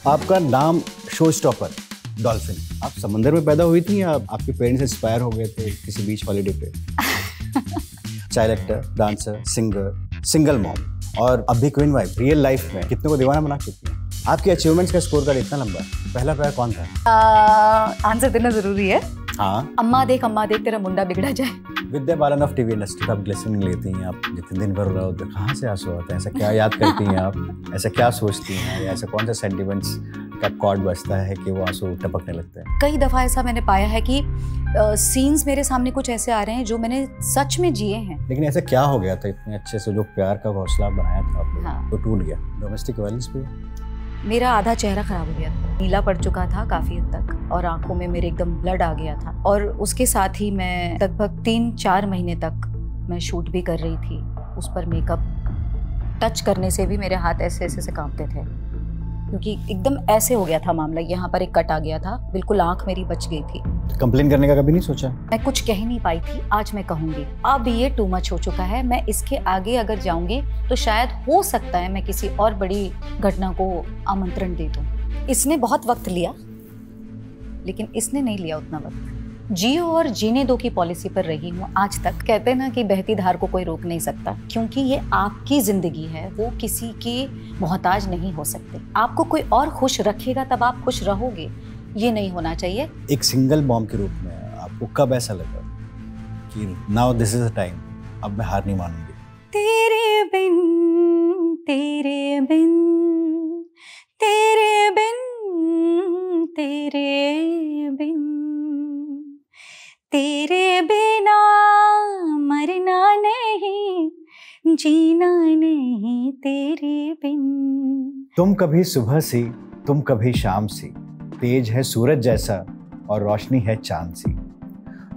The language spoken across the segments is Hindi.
आपका नाम शो स्टॉपर डॉल्फिन, आप समंदर में पैदा हुई थी या आपके पेरेंट्स इंस्पायर हो गए थे किसी बीच हॉलीडे पे? Child actor, dancer, singer, single mom और अभी क्वीन वाइफ। रियल लाइफ में कितने को दीवाना बना चुकी हैं? आपकी अचीवमेंट्स का स्कोर कार्ड इतना लंबा है, पहला प्यार कौन था? आंसर देना जरूरी है। हाँ, अम्मा देख तेरा मुंडा बिगड़ा जाए। Vidya Balan of TV industry. आप ग्लिसरिन लेती हैं, आप जितने दिन भर रहो तो कहाँ से आंसू आते हैं? ऐसा क्या याद करती हैं आप? ऐसा क्या सोचती हैं? या ऐसा कौन सा सेंटिमेंट्स का कॉर्ड बजता है कि वो आंसू टपकने लगते हैं? कई दफा ऐसा मैंने पाया है कि सीन्स मेरे सामने कुछ ऐसे आ रहे हैं जो मैंने सच में जिए हैं। लेकिन ऐसा क्या हो गया था इतने अच्छे से जो प्यार का घोंसला बनाया था आपने? हाँ। तो टूट गया डोमेस्टिक वायलेंस पे? मेरा आधा चेहरा खराब हो गया था, नीला पड़ चुका था काफी हद तक और आंखों में मेरे एकदम ब्लड आ गया था। और उसके साथ ही मैं लगभग 3-4 महीने तक मैं शूट भी कर रही थी। उस पर मेकअप टच करने से भी मेरे हाथ ऐसे ऐसे से कांपते थे, क्योंकि एकदम ऐसे हो गया था मामला। यहाँ पर एक कट आ गया था, बिल्कुल आंख मेरी बच गई थी। कंप्लेन करने का कभी नहीं सोचा? मैं कुछ कह नहीं पाई थी, आज मैं कहूंगी। अब ये टू मच हो चुका है, मैं इसके आगे अगर जाऊंगी तो शायद हो सकता है मैं किसी और बड़ी घटना को आमंत्रण दे दूं। इसने बहुत वक्त लिया, लेकिन इसने नहीं लिया उतना वक्त। जियो और जीने दो की पॉलिसी पर रही हूँ आज तक। कहते हैं ना कि बहती धार को कोई रोक नहीं सकता, क्योंकि ये आपकी जिंदगी है, वो किसी की मोहताज नहीं हो सकते। आपको कोई और खुश रखेगा तब आप खुश रहोगे, ये नहीं होना चाहिए। एक सिंगल मॉम के रूप में आपको कब ऐसा लगा कि now this is the time, अब मैं हार नहीं मानूंगी? तेरे बिन तेरे बिन तेरे बिन तेरे बिन तेरे बिना मरना नहीं, जीना नहीं तेरे बिन। तुम कभी सुबह सी, तुम कभी शाम सी, तेज है सूरज जैसा और रोशनी है चांद सी,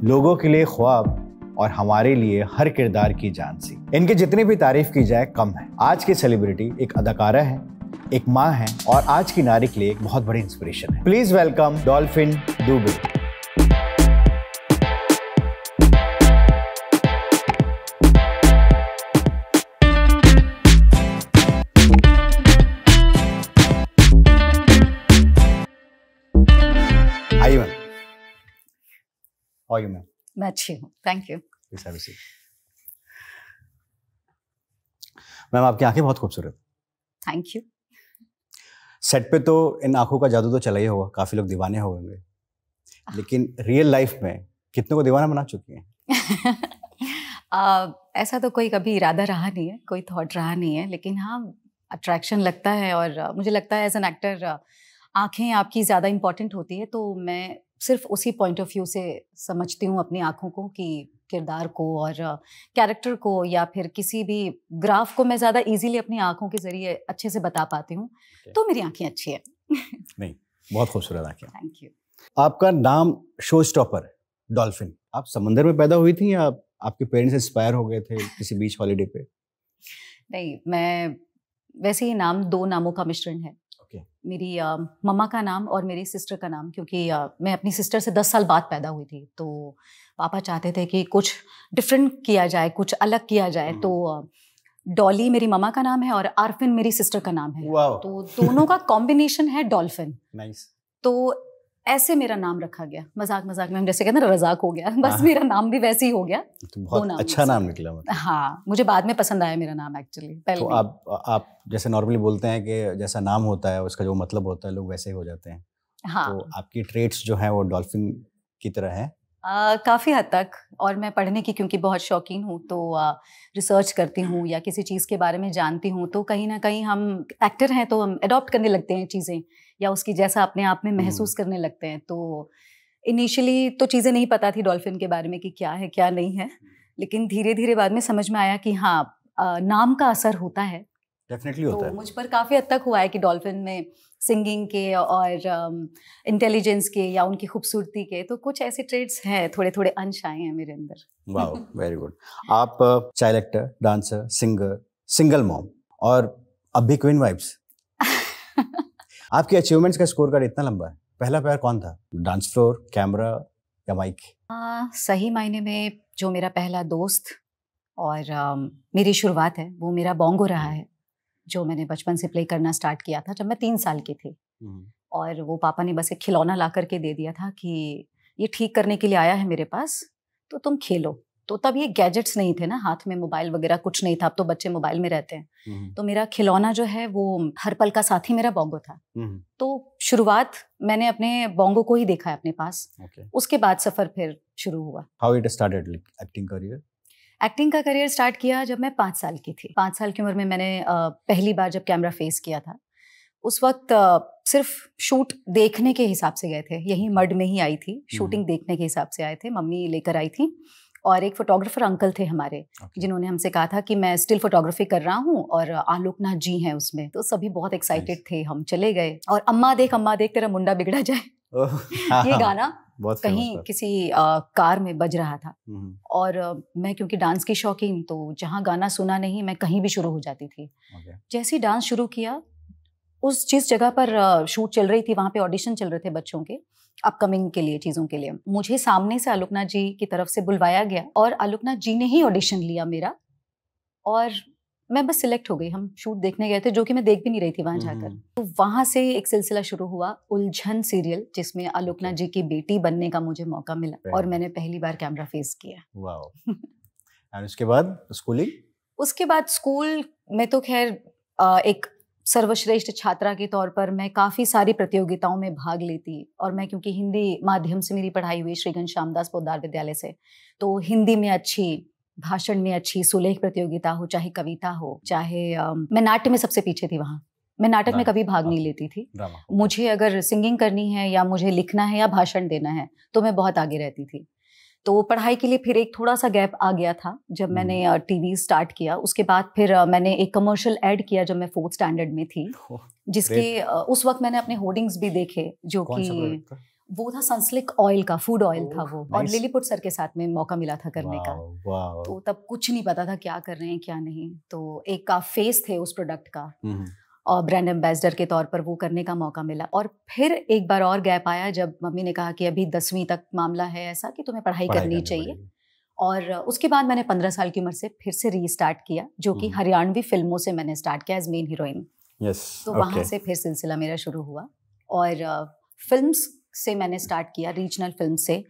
लोगों के लिए ख्वाब और हमारे लिए हर किरदार की जान सी। इनकी जितनी भी तारीफ की जाए कम है। आज की सेलिब्रिटी एक अदाकारा है, एक माँ है और आज की नारी के लिए एक बहुत बड़ी इंस्पिरेशन है। Please welcome dolphin Dubey. आइए मैम। आइए मैम। मैं अच्छी हूँ, थैंक यू। मैम आपकी आंखें बहुत खूबसूरत। Thank you. सेट पे तो इन आंखों का जादू तो चला ही होगा, काफी लोग दीवाने हो होंगे, लेकिन रियल लाइफ में कितने को दीवाना बना चुकी हैं? ऐसा तो कोई कभी इरादा रहा नहीं है, कोई थॉट रहा नहीं है, लेकिन हाँ अट्रैक्शन लगता है। और मुझे लगता है एज एन एक्टर आंखें आपकी ज़्यादा इम्पॉर्टेंट होती है, तो मैं सिर्फ उसी पॉइंट ऑफ व्यू से समझती हूँ अपनी आंखों को कि किरदार को और कैरेक्टर को या फिर किसी भी ग्राफ को मैं ज़्यादा इजीली अपनी आंखों के ज़रिए अच्छे से बता पाती हूँ। तो मेरी आंखें अच्छी हैं। नहीं, बहुत खूबसूरत आंखें। Thank you. आपका नाम शो स्टॉपर डॉल्फिन, आप समंदर में पैदा हुई थी या आपके पेरेंट्स इंस्पायर हो गए थे किसी बीच हॉलीडे पे? नहीं, मैं वैसे ही नाम 2 नामों का मिश्रण है। मेरी मम्मा का नाम और मेरी सिस्टर का नाम, क्योंकि मैं अपनी सिस्टर से 10 साल बाद पैदा हुई थी, तो पापा चाहते थे कि कुछ डिफरेंट किया जाए, कुछ अलग किया जाए। तो डॉली मेरी मम्मा का नाम है और आरफिन मेरी सिस्टर का नाम है। तो दोनों का कॉम्बिनेशन है डॉल्फिन। नाइस। तो ऐसे मेरा नाम रखा गया, मजाक मजाक में हम जैसे कहते हैं ना, रजाक हो गया, बस मेरा नाम भी वैसे ही हो गया। तो बहुत अच्छा नाम निकला मतलब। हाँ, मुझे बाद में पसंद आया मेरा नाम एक्चुअली। तो आप जैसे नॉर्मली बोलते हैं कि जैसा नाम होता है उसका जो मतलब होता है लोग वैसे ही हो जाते हैं। हाँ। तो आपकी ट्रेट्स जो हैं वो डॉल्फिन की तरह हैं? काफ़ी हद तक। और मैं पढ़ने की क्योंकि बहुत शौकीन हूँ, तो रिसर्च करती हूँ या किसी चीज़ के बारे में जानती हूँ, तो कहीं ना कहीं हम एक्टर हैं तो हम अडॉप्ट करने लगते हैं चीज़ें, या उसकी जैसा अपने आप में महसूस करने लगते हैं। तो इनिशियली तो चीज़ें नहीं पता थी डॉल्फिन के बारे में कि क्या है क्या नहीं है, लेकिन धीरे धीरे बाद में समझ में आया कि हाँ, नाम का असर होता है। डेफिनेटली होता है। मुझ पर काफ़ी हद तक हुआ है कि डॉल्फिन में सिंगिंग के और इंटेलिजेंस के या उनकी खूबसूरती के, तो कुछ ऐसे ट्रेड्स हैं, थोड़े थोड़े अंश आए हैं मेरे अंदर। Wow, very good. आप child actor, dancer, singer, single mom और अभी क्वीन वाइफ्स। आपके अचीवमेंट्स का स्कोर कार्ड इतना लंबा है, पहला प्यार कौन था? डांस फ्लोर, कैमरा या माइक? सही मायने में जो मेरा पहला दोस्त और मेरी शुरुआत है वो मेरा बोंगो रहा है, जो मैंने बचपन से प्ले करना स्टार्ट किया था जब मैं 3 साल की थी। और वो पापा ने बस एक खिलौना ला करके दे दिया था कि ये ठीक करने के लिए आया है मेरे पास, तो तुम खेलो। तो तब ये गैजेट्स नहीं थे ना, हाथ में मोबाइल वगैरह कुछ नहीं था, अब तो बच्चे मोबाइल में रहते हैं। तो मेरा खिलौना जो है वो हर पल का साथी मेरा बोंगो था। तो शुरुआत मैंने अपने बोंगो को ही देखा है अपने पास। उसके बाद सफर फिर शुरू हुआ। How it started acting career? Acting का करियर स्टार्ट किया जब मैं 5 साल की थी। 5 साल की उम्र में मैंने पहली बार जब कैमरा फेस किया था, उस वक्त सिर्फ शूट देखने के हिसाब से गए थे, यही मड में ही आई थी, शूटिंग देखने के हिसाब से आए थे, मम्मी लेकर आई थी और एक फोटोग्राफर अंकल थे हमारे, जिन्होंने हमसे कहा था कि मैं स्टिल फोटोग्राफी कर रहा हूँ और आलोकनाथ जी हैं उसमें। तो सभी बहुत एक्साइटेड थे, हम चले गए और अम्मा देख तेरा मुंडा बिगड़ा जाए ये गाना कहीं किसी कार में बज रहा था और मैं क्योंकि डांस की शौकीन, तो जहाँ गाना सुना नहीं मैं कहीं भी शुरू हो जाती थी। जैसे ही डांस शुरू किया, उस जिस जगह पर शूट चल रही थी वहाँ पे ऑडिशन चल रहे थे बच्चों के अपकमिंग के लिए, चीज़ों के लिए, मुझे सामने से आलोकनाथ जी की तरफ से बुलवाया गया और आलोकनाथ जी ने ही ऑडिशन लिया मेरा और मैं बस सिलेक्ट हो गई। हम शूट देखने गए थे, जो कि मैं देख भी नहीं रही थी वहां जाकर। तो वहां से एक सिलसिला शुरू हुआ, उलझन सीरियल, जिसमें आलोकनाथ जी की बेटी बनने का मुझे मौका मिला और मैंने पहली बार कैमरा फेस किया। वाओ। और उसके बाद स्कूलिंग? उसके बाद स्कूल में तो खैर एक सर्वश्रेष्ठ छात्रा के तौर पर मैं काफ़ी सारी प्रतियोगिताओं में भाग लेती और मैं क्योंकि हिंदी माध्यम से मेरी पढ़ाई हुई श्री घनश्यामदास पोद्दार विद्यालय से, तो हिंदी में अच्छी, भाषण में अच्छी, सुलेख प्रतियोगिता हो, चाहे कविता हो, चाहे मैं नाट्य में सबसे पीछे थी वहाँ। मैं नाटक में कभी भाग नहीं लेती थी। मुझे अगर सिंगिंग करनी है या मुझे लिखना है या भाषण देना है तो मैं बहुत आगे रहती थी। तो पढ़ाई के लिए फिर एक थोड़ा सा गैप आ गया था जब मैंने टीवी स्टार्ट किया। उसके बाद फिर मैंने एक कमर्शियल ऐड किया जब मैं 4th स्टैंडर्ड में थी, जिसके उस वक्त मैंने अपने होर्डिंग्स भी देखे, जो कि वो था सनसिल्क ऑयल का, फूड ऑयल था वो, और लिलीपुट सर के साथ में मौका मिला था करने का। तो तब कुछ नहीं पता था क्या कर रहे हैं क्या नहीं, तो एक का फेस थे उस प्रोडक्ट का और ब्रांड एम्बेसडर के तौर पर वो करने का मौका मिला। और फिर एक बार और गैप आया जब मम्मी ने कहा कि अभी 10वीं तक मामला है ऐसा कि तुम्हें पढ़ाई करनी चाहिए। और उसके बाद मैंने 15 साल की उम्र से फिर से रीस्टार्ट किया, जो कि हरियाणवी फिल्मों से मैंने स्टार्ट किया एज मेन हीरोइन। तो वहाँ से फिर सिलसिला मेरा शुरू हुआ और फिल्म्स से मैंने स्टार्ट किया, रीजनल फिल्म से,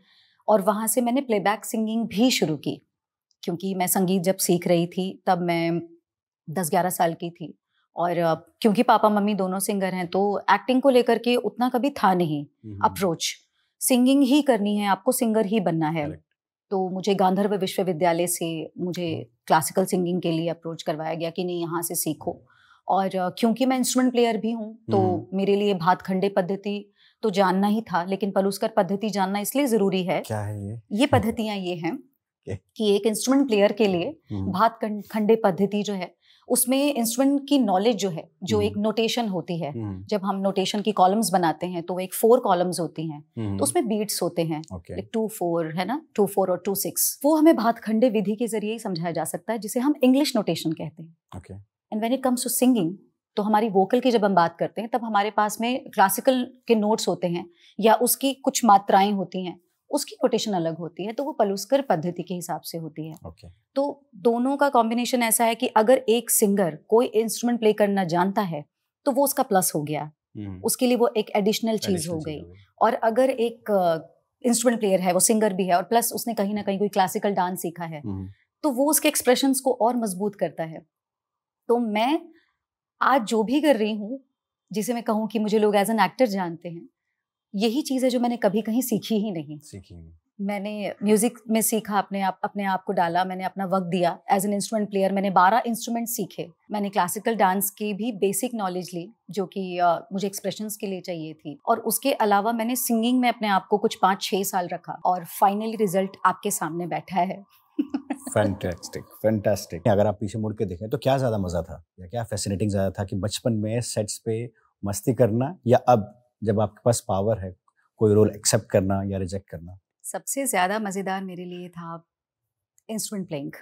और वहाँ से मैंने प्लेबैक सिंगिंग भी शुरू की, क्योंकि मैं संगीत जब सीख रही थी तब मैं 10-11 साल की थी। और क्योंकि पापा मम्मी दोनों सिंगर हैं, तो एक्टिंग को लेकर के उतना कभी था नहीं अप्रोच, सिंगिंग ही करनी है, आपको सिंगर ही बनना है। तो मुझे गांधर्व विश्वविद्यालय से मुझे क्लासिकल सिंगिंग के लिए अप्रोच करवाया गया कि नहीं, यहाँ से सीखो। और क्योंकि मैं इंस्ट्रूमेंट प्लेयर भी हूँ, तो मेरे लिए भातखंडे पद्धति तो जानना ही था, लेकिन पलुस्कर पद्धति जानना इसलिए ज़रूरी है। क्या है ये पद्धतियाँ ये हैं कि एक इंस्ट्रूमेंट प्लेयर के लिए भातखंडे पद्धति जो है, उसमें इंस्ट्रूमेंट की नॉलेज जो है, जो एक नोटेशन होती है, जब हम नोटेशन की कॉलम्स बनाते हैं तो एक 4 कॉलम्स होती हैं, तो उसमें बीट्स होते हैं, 2-4 है ना, 2-4 और 2-6। वो हमें भातखंडे विधि के जरिए ही समझाया जा सकता है, जिसे हम इंग्लिश नोटेशन कहते हैं। And when it comes to singing, तो हमारी वोकल की जब हम बात करते हैं तब हमारे पास में क्लासिकल के नोट्स होते हैं या उसकी कुछ मात्राएं होती हैं, उसकी नोटेशन अलग होती है, तो वो पलुस्कर पद्धति के हिसाब से होती है। तो दोनों का कॉम्बिनेशन ऐसा है कि अगर एक सिंगर कोई इंस्ट्रूमेंट प्ले करना जानता है तो वो उसका प्लस हो गया, उसके लिए वो एक एडिशनल चीज हो गई। और अगर एक इंस्ट्रूमेंट प्लेयर है, वो सिंगर भी है और प्लस उसने कहीं ना कहीं कोई क्लासिकल डांस सीखा है, तो वो उसके एक्सप्रेशंस को और मजबूत करता है। तो मैं आज जो भी कर रही हूँ, जिसे मैं कहूँ कि मुझे लोग एज एन एक्टर जानते हैं, यही चीज़ है जो मैंने कभी कहीं सीखी ही नहीं। मैंने म्यूजिक में सीखा, अपने आप को डाला, मैंने अपना वक्त दिया। एज एन इंस्ट्रूमेंट प्लेयर मैंने 12 इंस्ट्रूमेंट सीखे। मैंने क्लासिकल डांस की भी बेसिक नॉलेज ली, जो कि मुझे एक्सप्रेशंस के लिए चाहिए थी। और उसके अलावा मैंने सिंगिंग में अपने आप को कुछ 5-6 साल रखा और फाइनली रिजल्ट आपके सामने बैठा है। फैंटास्टिक। अगर आप पीछे मुड़ के देखें तो क्या ज़्यादा मज़ा था या क्या फैसिनेटिंग ज़्यादा था, कि बचपन में सेट्स पे मस्ती करना या अब जब आपके पास पावर है कोई रोल एक्सेप्ट करना या रिजेक्ट करना? सबसे ज़्यादा मज़ेदार मेरे लिए था इंस्ट्रूमेंट प्लेइंग,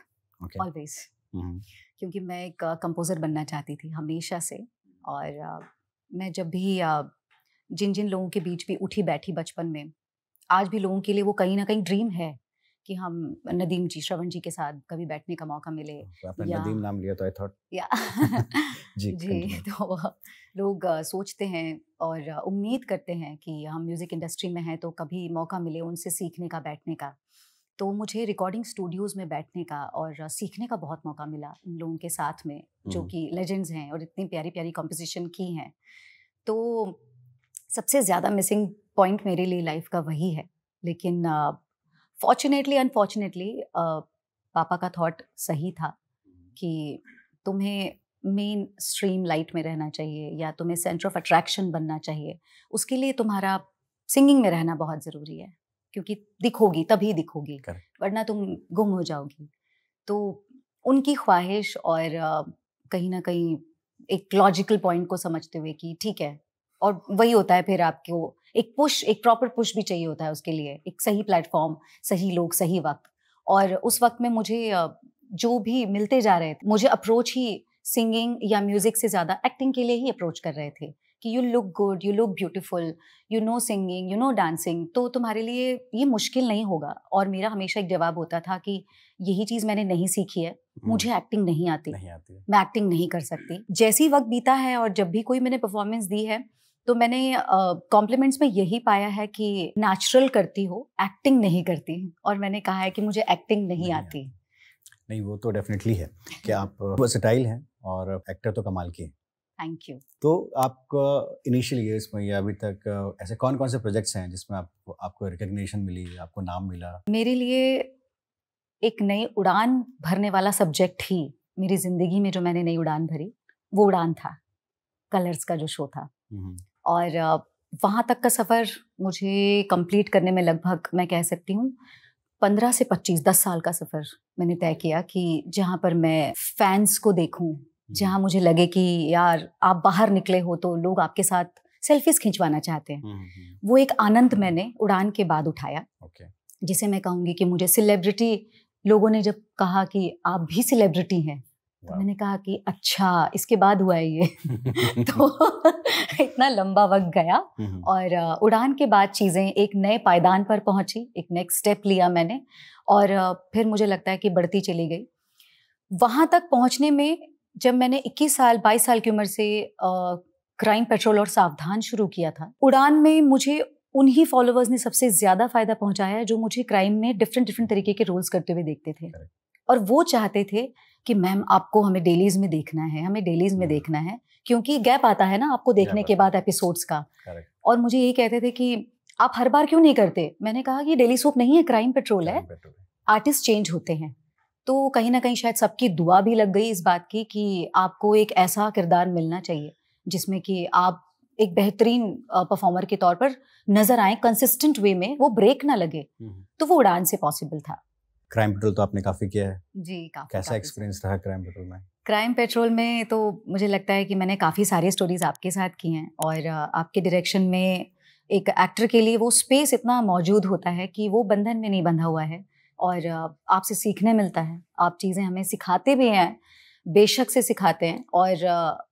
ऑलवेज, क्योंकि मैं एक कंपोज़र बनना चाहती थी हमेशा से। और मैं जब भी जिन जिन लोगों के बीच भी उठी बैठी बचपन में, आज भी लोगों के लिए वो कहीं ना कहीं ड्रीम है कि हम नदीम जी, श्रवण जी के साथ कभी बैठने का मौका मिले। आपने नदीम नाम लिया तो आई थॉट या जी जी, तो लोग सोचते हैं और उम्मीद करते हैं कि हम म्यूज़िक इंडस्ट्री में हैं तो कभी मौका मिले उनसे सीखने का, बैठने का। तो मुझे रिकॉर्डिंग स्टूडियोज़ में बैठने का और सीखने का बहुत मौका मिला इन लोगों के साथ में, जो कि लेजेंड्स हैं और इतनी प्यारी-प्यारी कॉम्पोज़िशन की हैं। तो सबसे ज़्यादा मिसिंग पॉइंट मेरे लिए लाइफ़ का वही है। लेकिन फॉर्च्यूनेटली अनफॉर्च्यूनेटली पापा का थॉट सही था कि तुम्हें मेन स्ट्रीम लाइट में रहना चाहिए या तुम्हें सेंटर ऑफ अट्रैक्शन बनना चाहिए। उसके लिए तुम्हारा सिंगिंग में रहना बहुत ज़रूरी है, क्योंकि दिखोगी तभी दिखोगी, वरना तुम गुम हो जाओगी। तो उनकी ख्वाहिश और कहीं ना कहीं एक लॉजिकल पॉइंट को समझते हुए कि ठीक है, और वही होता है फिर आपको एक पुश, एक प्रॉपर पुश भी चाहिए होता है उसके लिए, एक सही प्लेटफॉर्म, सही लोग, सही वक्त। और उस वक्त में मुझे जो भी मिलते जा रहे थे, मुझे अप्रोच ही सिंगिंग या म्यूजिक से ज़्यादा एक्टिंग के लिए ही अप्रोच कर रहे थे कि you look good, you look beautiful, you know singing, you know dancing, तो तुम्हारे लिए ये मुश्किल नहीं होगा। और मेरा हमेशा एक जवाब होता था कि यही चीज़ मैंने नहीं सीखी है, मुझे एक्टिंग नहीं आती, मैं एक्टिंग नहीं कर सकती। जैसी वक्त बीता है और जब भी कोई मैंने परफॉर्मेंस दी है तो मैंने कॉम्प्लीमेंट्स में यही पाया है कि नेचुरल करती हो, एक्टिंग नहीं करती। और मैंने कहा है कि मुझे एक्टिंग नहीं आती। नहीं, वो तो डेफिनेटली है कि आप वर्सेटाइल हैं और एक्टर तो कमाल की हैं। Thank you. तो आपका इनिशियल ईयर्स में या अभी तक ऐसे कौन कौन से प्रोजेक्ट्स हैं जिसमें आपको रिकग्निशन मिली, आपको नाम मिला? मेरे लिए एक नई उड़ान भरने वाला सब्जेक्ट ही मेरी जिंदगी में जो मैंने नई उड़ान भरी, वो उड़ान था, कलर्स का जो शो था। और वहाँ तक का सफ़र मुझे कंप्लीट करने में लगभग, मैं कह सकती हूँ 15 से 10 साल का सफ़र मैंने तय किया कि जहाँ पर मैं फैंस को देखूं, जहाँ मुझे लगे कि यार आप बाहर निकले हो तो लोग आपके साथ सेल्फीज खिंचवाना चाहते हैं। वो एक आनंद मैंने उड़ान के बाद उठाया, जिसे मैं कहूँगी कि मुझे सेलिब्रिटी, लोगों ने जब कहा कि आप भी सेलिब्रिटी हैं, तो मैंने कहा कि अच्छा, इसके बाद हुआ है ये। तो इतना लंबा वक्त गया और उड़ान के बाद चीज़ें एक नए पायदान पर पहुंची, एक नेक्स्ट स्टेप लिया मैंने और फिर मुझे लगता है कि बढ़ती चली गई। वहाँ तक पहुँचने में जब मैंने 21 साल 22 साल की उम्र से क्राइम पेट्रोल और सावधान शुरू किया था, उड़ान में मुझे उन्हीं फॉलोअर्स ने सबसे ज़्यादा फ़ायदा पहुँचाया जो मुझे क्राइम में डिफरेंट तरीके के रोल्स करते हुए देखते थे। और वो चाहते थे कि मैम आपको हमें डेलीज में देखना है, हमें डेलीज में देखना है, क्योंकि गैप आता है ना आपको देखने के बाद एपिसोड्स का। और मुझे यही कहते थे कि आप हर बार क्यों नहीं करते। मैंने कहा कि डेली सोप नहीं है, क्राइम पेट्रोल है, आर्टिस्ट चेंज होते हैं। तो कहीं ना कहीं शायद सबकी दुआ भी लग गई इस बात की कि आपको एक ऐसा किरदार मिलना चाहिए जिसमें कि आप एक बेहतरीन परफॉर्मर के तौर पर नजर आए, कंसिस्टेंट वे में, वो ब्रेक ना लगे। तो वो उड़ान से पॉसिबल था। क्राइम पेट्रोल तो आपने काफ़ी किया है जी, काफ़ी। कैसा एक्सपीरियंस रहा क्राइम पेट्रोल में? क्राइम पेट्रोल में तो मुझे लगता है कि मैंने काफ़ी सारी स्टोरीज आपके साथ की हैं और आपके डायरेक्शन में एक एक्टर के लिए वो स्पेस इतना मौजूद होता है कि वो बंधन में नहीं बंधा हुआ है और आपसे सीखने मिलता है। आप चीज़ें हमें सिखाते भी हैं, बेशक से सिखाते हैं। और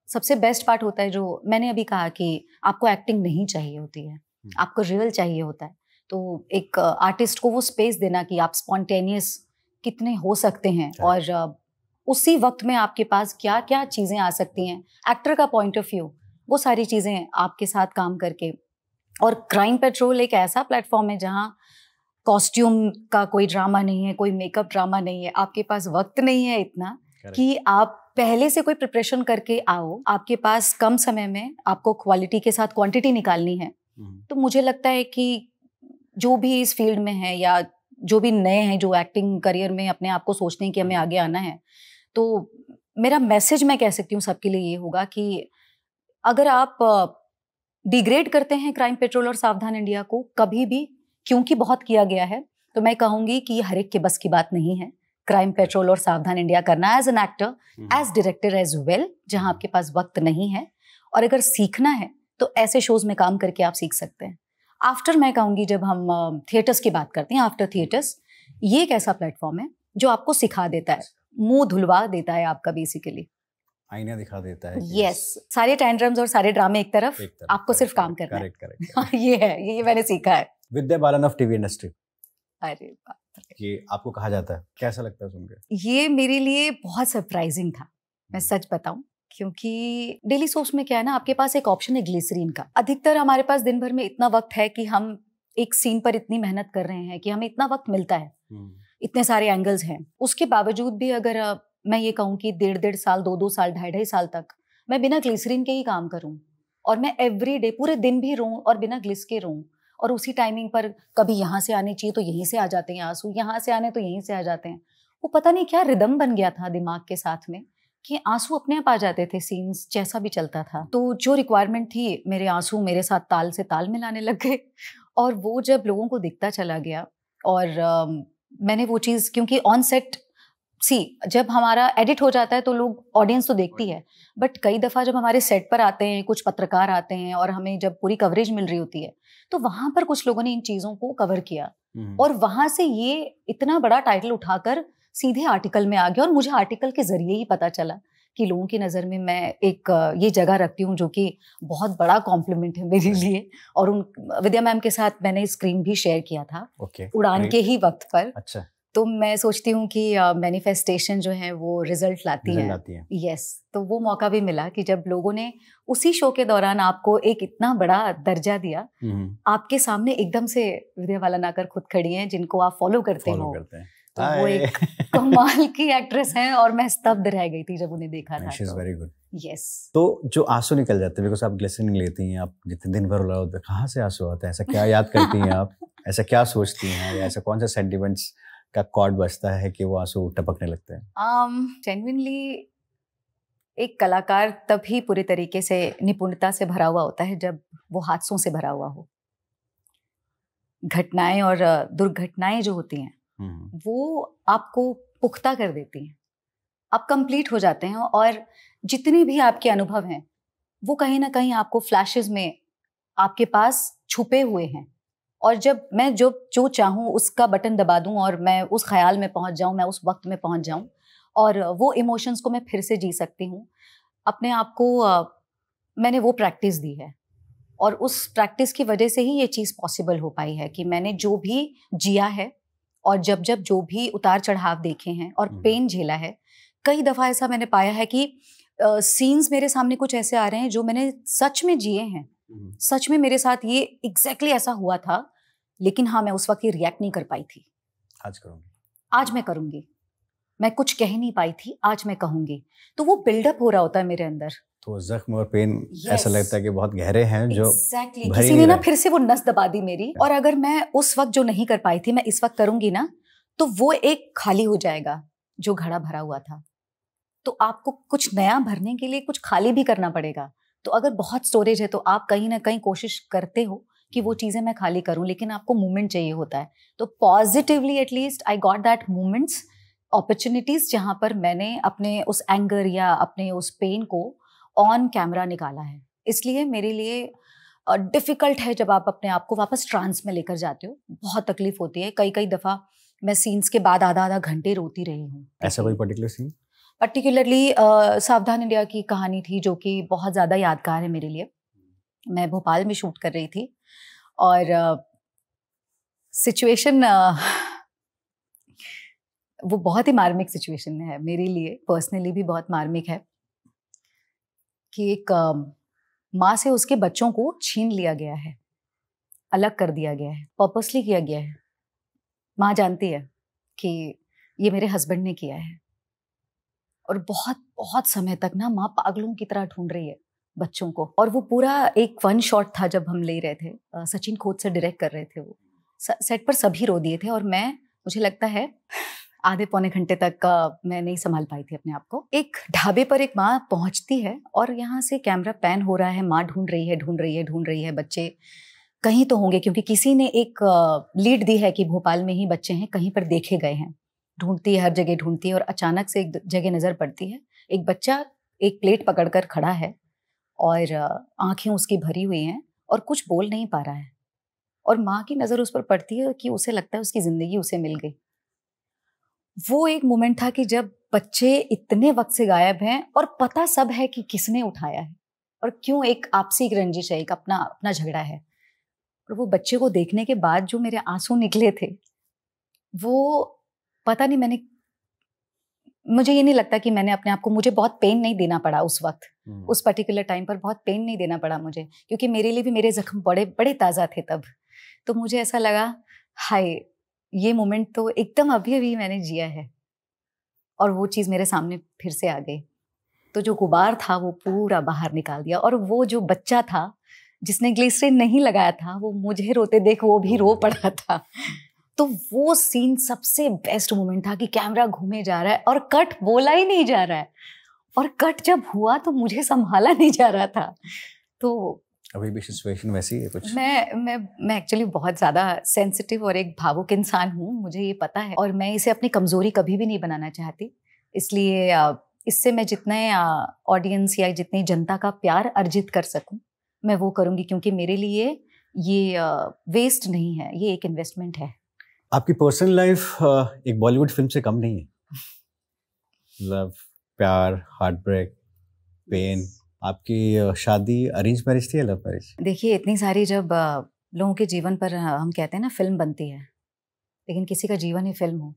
सबसे बेस्ट पार्ट होता है जो मैंने अभी कहा कि आपको एक्टिंग नहीं चाहिए होती है, आपको रियल चाहिए होता है। तो एक आर्टिस्ट को वो स्पेस देना कि आप स्पॉन्टेनियस कितने हो सकते हैं और उसी वक्त में आपके पास क्या क्या चीज़ें आ सकती हैं, एक्टर का पॉइंट ऑफ व्यू, वो सारी चीज़ें आपके साथ काम करके। और क्राइम पेट्रोल एक ऐसा प्लेटफॉर्म है जहाँ कॉस्ट्यूम का कोई ड्रामा नहीं है, कोई मेकअप ड्रामा नहीं है, आपके पास वक्त नहीं है इतना कि आप पहले से कोई प्रिपरेशन करके आओ, आपके पास कम समय में आपको क्वालिटी के साथ क्वांटिटी निकालनी है। तो मुझे लगता है कि जो भी इस फील्ड में है या जो भी नए हैं जो एक्टिंग करियर में अपने आप को सोचते हैं कि हमें आगे आना है, तो मेरा मैसेज मैं कह सकती हूँ सबके लिए ये होगा कि अगर आप डिग्रेड करते हैं क्राइम पेट्रोल और सावधान इंडिया को कभी भी, क्योंकि बहुत किया गया है, तो मैं कहूँगी कि ये हर एक के बस की बात नहीं है क्राइम पेट्रोल और सावधान इंडिया करना as an actor, as director as well, जहाँ आपके पास वक्त नहीं है। और अगर सीखना है तो ऐसे शोज में काम करके आप सीख सकते हैं। आफ्टर मैं कहूँगी जब हम थिएटर्स की बात करते हैं, आफ्टर थिएटर्स ये एक ऐसा प्लेटफॉर्म है जो आपको सिखा देता है, मुंह धुलवा देता है आपका, बेसिकली आईना दिखा देता है। यस, सारे टैंट्रम्स और सारे ड्रामे एक तरफ आपको सिर्फ काम करना है। ये है, ये मैंने सीखा है। Vidya Balan of TV industry, अरे बाप रे। कि आपको कहा जाता है, कैसा लगता है सुनकर? ये मेरे लिए बहुत सरप्राइजिंग था, मैं सच बताऊं, क्योंकि डेली सोप्स में क्या है ना, आपके पास एक ऑप्शन है ग्लिसरीन का। अधिकतर हमारे पास दिन भर में इतना वक्त है कि हम एक सीन पर इतनी मेहनत कर रहे हैं कि हमें इतना वक्त मिलता है, इतने सारे एंगल्स हैं, उसके बावजूद भी अगर मैं ये कहूँ कि 1.5 साल, 2 साल, 2.5 साल तक मैं बिना ग्लिसरीन के ही काम करूँ, और मैं एवरी डे पूरे दिन भी रोऊं और बिना ग्लिस के रोऊं, और उसी टाइमिंग पर कभी यहाँ से आने चाहिए तो यहीं से आ जाते हैं आंसू, यहाँ से आने तो यहीं से आ जाते हैं। वो पता नहीं क्या रिदम बन गया था दिमाग के साथ में कि आंसू अपने आप आ जाते थे, सीन्स जैसा भी चलता था। तो जो रिक्वायरमेंट थी, मेरे आंसू मेरे साथ ताल से ताल मिलाने लग गए, और वो जब लोगों को दिखता चला गया, और मैंने वो चीज़, क्योंकि ऑन सेट जब हमारा एडिट हो जाता है तो लोग, ऑडियंस तो देखती है, बट कई दफ़ा जब हमारे सेट पर आते हैं कुछ पत्रकार आते हैं और हमें जब पूरी कवरेज मिल रही होती है, तो वहाँ पर कुछ लोगों ने इन चीज़ों को कवर किया, और वहाँ से ये इतना बड़ा टाइटल उठाकर सीधे आर्टिकल में आ गया, और मुझे आर्टिकल के जरिए ही पता चला कि लोगों की नज़र में मैं एक ये जगह रखती हूँ, जो कि बहुत बड़ा कॉम्प्लीमेंट है मेरे लिए। और उन विद्या मैम के साथ मैंने स्क्रीन भी शेयर किया था, उड़ान के ही वक्त पर। अच्छा। तो मैं सोचती हूँ कि मैनिफेस्टेशन जो है वो रिजल्ट लाती है। यस, तो वो मौका भी मिला कि जब लोगों ने उसी शो के दौरान आपको एक इतना बड़ा दर्जा दिया, आपके सामने एकदम से विद्या बालानाकर खुद खड़ी हैं, जिनको आप फॉलो करते हो, तो वो एक कमाल की एक्ट्रेस हैं, और मैं स्तब्ध रह गई थी जब उन्हें देखा था। She is very good. Yes. तो जो आंसू निकल जाते हैं, बिकॉज आप ग्लिसरीन लेती हैं, आप जितने दिन भर होते हैं, कहाँ से आंसू आते हैं? ऐसा क्या याद करती हैं आप? ऐसा क्या सोचती हैं, या ऐसा कौन सा सेंटिमेंट्स का कॉर्ड बजता है कि वो आंसू टपकने लगते हैं? जेन्युइनली एक कलाकार तभी पूरे तरीके से निपुणता से भरा हुआ होता है जब वो हादसों से भरा हुआ हो। घटनाएं और दुर्घटनाएं जो होती हैं वो आपको पुख्ता कर देती हैं, आप कंप्लीट हो जाते हैं, और जितने भी आपके अनुभव हैं वो कहीं ना कहीं आपको फ्लैशेस में आपके पास छुपे हुए हैं, और जब मैं जो चाहूँ उसका बटन दबा दूँ और मैं उस ख्याल में पहुँच जाऊँ, मैं उस वक्त में पहुँच जाऊँ, और वो इमोशंस को मैं फिर से जी सकती हूँ। अपने आप को मैंने वो प्रैक्टिस दी है, और उस प्रैक्टिस की वजह से ही ये चीज़ पॉसिबल हो पाई है कि मैंने जो भी जिया है, और जब जो भी उतार चढ़ाव देखे हैं और पेन झेला है, कई दफ़ा ऐसा मैंने पाया है कि सीन्स मेरे सामने कुछ ऐसे आ रहे हैं जो मैंने सच में जिए हैं, सच में मेरे साथ ये एग्जैक्टली ऐसा हुआ था, लेकिन हाँ, मैं उस वक्त ये रिएक्ट नहीं कर पाई थी। आज मैं करूँगी, मैं कुछ कह नहीं पाई थी, आज मैं कहूँगी। तो वो बिल्डअप हो रहा होता है मेरे अंदर, तो जख्म और पेन ऐसा लगता है कि बहुत गहरे हैं, जो किसी ने ना फिर से वो नस दबा दी मेरी, और अगर मैं उस वक्त जो नहीं कर पाई थी मैं इस वक्त करूँगी ना, तो वो एक खाली हो जाएगा जो घड़ा भरा हुआ था। तो आपको कुछ नया भरने के लिए कुछ खाली भी करना पड़ेगा। तो अगर बहुत स्टोरेज है तो आप कहीं ना कहीं कोशिश करते हो कि वो चीज़ें मैं खाली करूं, लेकिन आपको मूवमेंट चाहिए होता है। तो positively at least I got that movements, opportunities, जहां पर मैंने अपने उस एंगर या अपने उस पेन को ऑन कैमरा निकाला है। इसलिए मेरे लिए डिफ़िकल्ट है जब आप अपने आप को वापस ट्रांस में लेकर जाते हो, बहुत तकलीफ होती है। कई दफ़ा मैं सीन्स के बाद आधा घंटे रोती रही हूँ। ऐसा कोई पर्टिकुलर सीन? पर्टिकुलरली सावधान इंडिया की कहानी थी, जो कि बहुत ज़्यादा यादगार है मेरे लिए। मैं भोपाल में शूट कर रही थी, और सिचुएशन वो बहुत ही मार्मिक सिचुएशन है मेरे लिए, पर्सनली भी बहुत मार्मिक है, कि एक माँ से उसके बच्चों को छीन लिया गया है, अलग कर दिया गया है, पर्पसली किया गया है। माँ जानती है कि ये मेरे हस्बैंड ने किया है, और बहुत समय तक ना माँ पागलों की तरह ढूंढ रही है बच्चों को। और वो पूरा एक वन शॉट था जब हम ले रहे थे, सचिन खोद से डायरेक्ट कर रहे थे, वो सेट पर सभी रो दिए थे, और मुझे लगता है आधे पौने घंटे तक मैं नहीं संभाल पाई थी अपने आप को। एक ढाबे पर एक माँ पहुंचती है, और यहाँ से कैमरा पैन हो रहा है, माँ ढूंढ रही है, बच्चे कहीं तो होंगे, क्योंकि किसी ने एक लीड दी है कि भोपाल में ही बच्चे हैं, कहीं पर देखे गए हैं। ढूंढती है, हर जगह ढूंढती है, और अचानक से एक जगह नजर पड़ती है, एक बच्चा एक प्लेट पकड़कर खड़ा है, और आंखें उसकी भरी हुई हैं, और कुछ बोल नहीं पा रहा है, और माँ की नज़र उस पर पड़ती है कि उसे लगता है उसकी ज़िंदगी उसे मिल गई। वो एक मोमेंट था कि जब बच्चे इतने वक्त से गायब हैं, और पता सब है कि किसने उठाया है और क्यों, एक आपसी एक रंजिश है, एक अपना झगड़ा है, और वो बच्चे को देखने के बाद जो मेरे आंसू निकले थे, वो पता नहीं, मुझे ये नहीं लगता कि मैंने अपने आप को, मुझे बहुत पेन नहीं देना पड़ा उस वक्त, उस पर्टिकुलर टाइम पर बहुत पेन नहीं देना पड़ा मुझे, क्योंकि मेरे लिए भी मेरे जख्म बड़े बड़े ताज़ा थे तब। तो मुझे ऐसा लगा, हाय, ये मोमेंट तो एकदम अभी अभी मैंने जिया है, और वो चीज़ मेरे सामने फिर से आ गई। तो जो गुबार था वो पूरा बाहर निकाल दिया, और वो जो बच्चा था जिसने ग्लिसरीन नहीं लगाया था, वो मुझे रोते देख वो भी रो पड़ा था। तो वो सीन सबसे बेस्ट मोमेंट था कि कैमरा घूमे जा रहा है और कट बोला ही नहीं जा रहा है, और कट जब हुआ तो मुझे संभाला नहीं जा रहा था। तो अभी भी सिचुएशन वैसी है कुछ? मैं एक्चुअली बहुत ज़्यादा सेंसिटिव और एक भावुक इंसान हूँ, मुझे ये पता है, और मैं इसे अपनी कमज़ोरी कभी भी नहीं बनाना चाहती। इसलिए इससे मैं जितने ऑडियंस या जितनी जनता का प्यार अर्जित कर सकूं, मैं वो करूँगी, क्योंकि मेरे लिए ये वेस्ट नहीं है, ये एक इन्वेस्टमेंट है। आपकी पर्सनल लाइफ एक बॉलीवुड फिल्म से कम नहीं है। लव, प्यार, हार्ट ब्रेक, पेन। आपकी शादी अरेंज मैरिज थी या लव मैरिज? देखिए, इतनी सारी जब लोगों के जीवन पर हम कहते हैं ना फिल्म बनती है, लेकिन किसी का जीवन ही फिल्म हो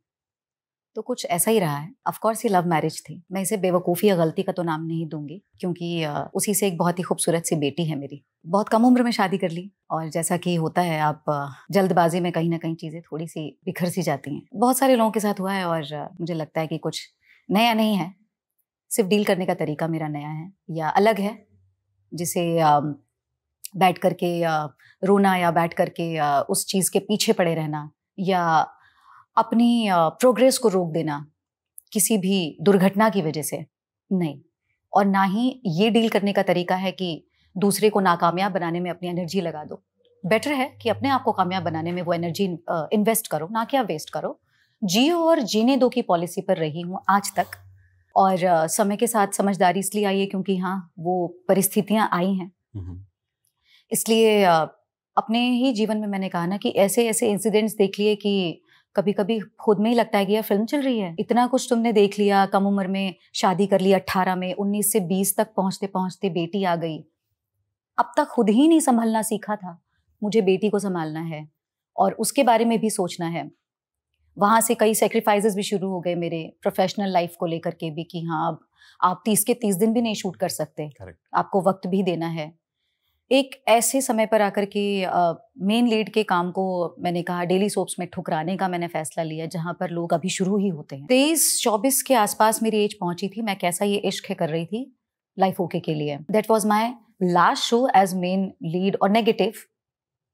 तो कुछ ऐसा ही रहा है। ऑफ कोर्स ये लव मैरिज थी। मैं इसे बेवकूफ़ी या गलती का तो नाम नहीं दूंगी, क्योंकि उसी से एक बहुत ही खूबसूरत सी बेटी है मेरी। बहुत कम उम्र में शादी कर ली, और जैसा कि होता है, आप जल्दबाजी में कहीं ना कहीं चीज़ें थोड़ी सी बिखर सी जाती हैं। बहुत सारे लोगों के साथ हुआ है, और मुझे लगता है कि कुछ नया नहीं है, सिर्फ डील करने का तरीका मेरा नया है या अलग है, जिसे बैठ करके रोना या बैठ करके उस चीज़ के पीछे पड़े रहना या अपनी प्रोग्रेस को रोक देना किसी भी दुर्घटना की वजह से नहीं, और ना ही ये डील करने का तरीका है कि दूसरे को नाकामयाब बनाने में अपनी एनर्जी लगा दो। बेटर है कि अपने आप को कामयाब बनाने में वो एनर्जी इन्वेस्ट करो, ना कि आप वेस्ट करो। जियो और जीने दो की पॉलिसी पर रही हूँ आज तक, और समय के साथ समझदारी इसलिए आई है क्योंकि हाँ, वो परिस्थितियाँ आई हैं। इसलिए अपने ही जीवन में मैंने कहा ना कि ऐसे ऐसे इंसिडेंट्स देख लिए कि कभी कभी खुद में ही लगता है कि यार फिल्म चल रही है। इतना कुछ तुमने देख लिया, कम उम्र में शादी कर ली, 18 में, 19 से 20 तक पहुंचते पहुंचते बेटी आ गई। अब तक खुद ही नहीं संभलना सीखा था, मुझे बेटी को संभालना है और उसके बारे में भी सोचना है। वहाँ से कई सेक्रीफाइसेस भी शुरू हो गए मेरे प्रोफेशनल लाइफ को लेकर के भी, कि हाँ, अब आप 30 के 30 दिन भी नहीं शूट कर सकते। Correct. आपको वक्त भी देना है। एक ऐसे समय पर आकर के मेन लीड के काम को मैंने कहा डेली सोप्स में ठुकराने का मैंने फैसला लिया, जहाँ पर लोग अभी शुरू ही होते हैं। 23-24 के आसपास मेरी एज पहुंची थी। मैं कैसा ये इश्क है कर रही थी लाइफ ओके के लिए। That was my last show as main lead और negative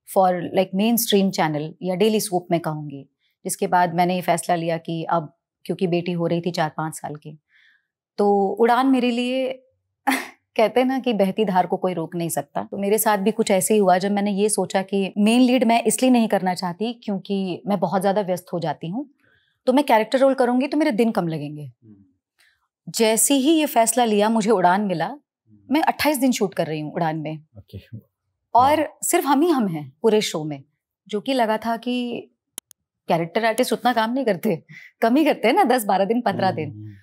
for like mainstream channel या डेली सोप में कहूँगी। जिसके बाद मैंने ये फैसला लिया कि अब क्योंकि बेटी हो रही थी 4-5 साल की, तो उड़ान मेरे लिए कहते हैं ना कि बहती धार को कोई रोक नहीं सकता। तो मेरे साथ भी कुछ ऐसे ही हुआ जब मैंने ये सोचा कि मेन लीड मैं इसलिए नहीं करना चाहती क्योंकि मैं बहुत ज़्यादा व्यस्त हो जाती हूँ, तो मैं कैरेक्टर रोल करूँगी तो मेरे दिन कम लगेंगे। जैसे ही ये फैसला लिया, मुझे उड़ान मिला। मैं 28 दिन शूट कर रही हूँ उड़ान में। और सिर्फ हम हैं पूरे शो में, जो कि लगा था कि कैरेक्टर आर्टिस्ट उतना काम नहीं करते, कम ही करते हैं ना, 10-12 दिन 15 दिन,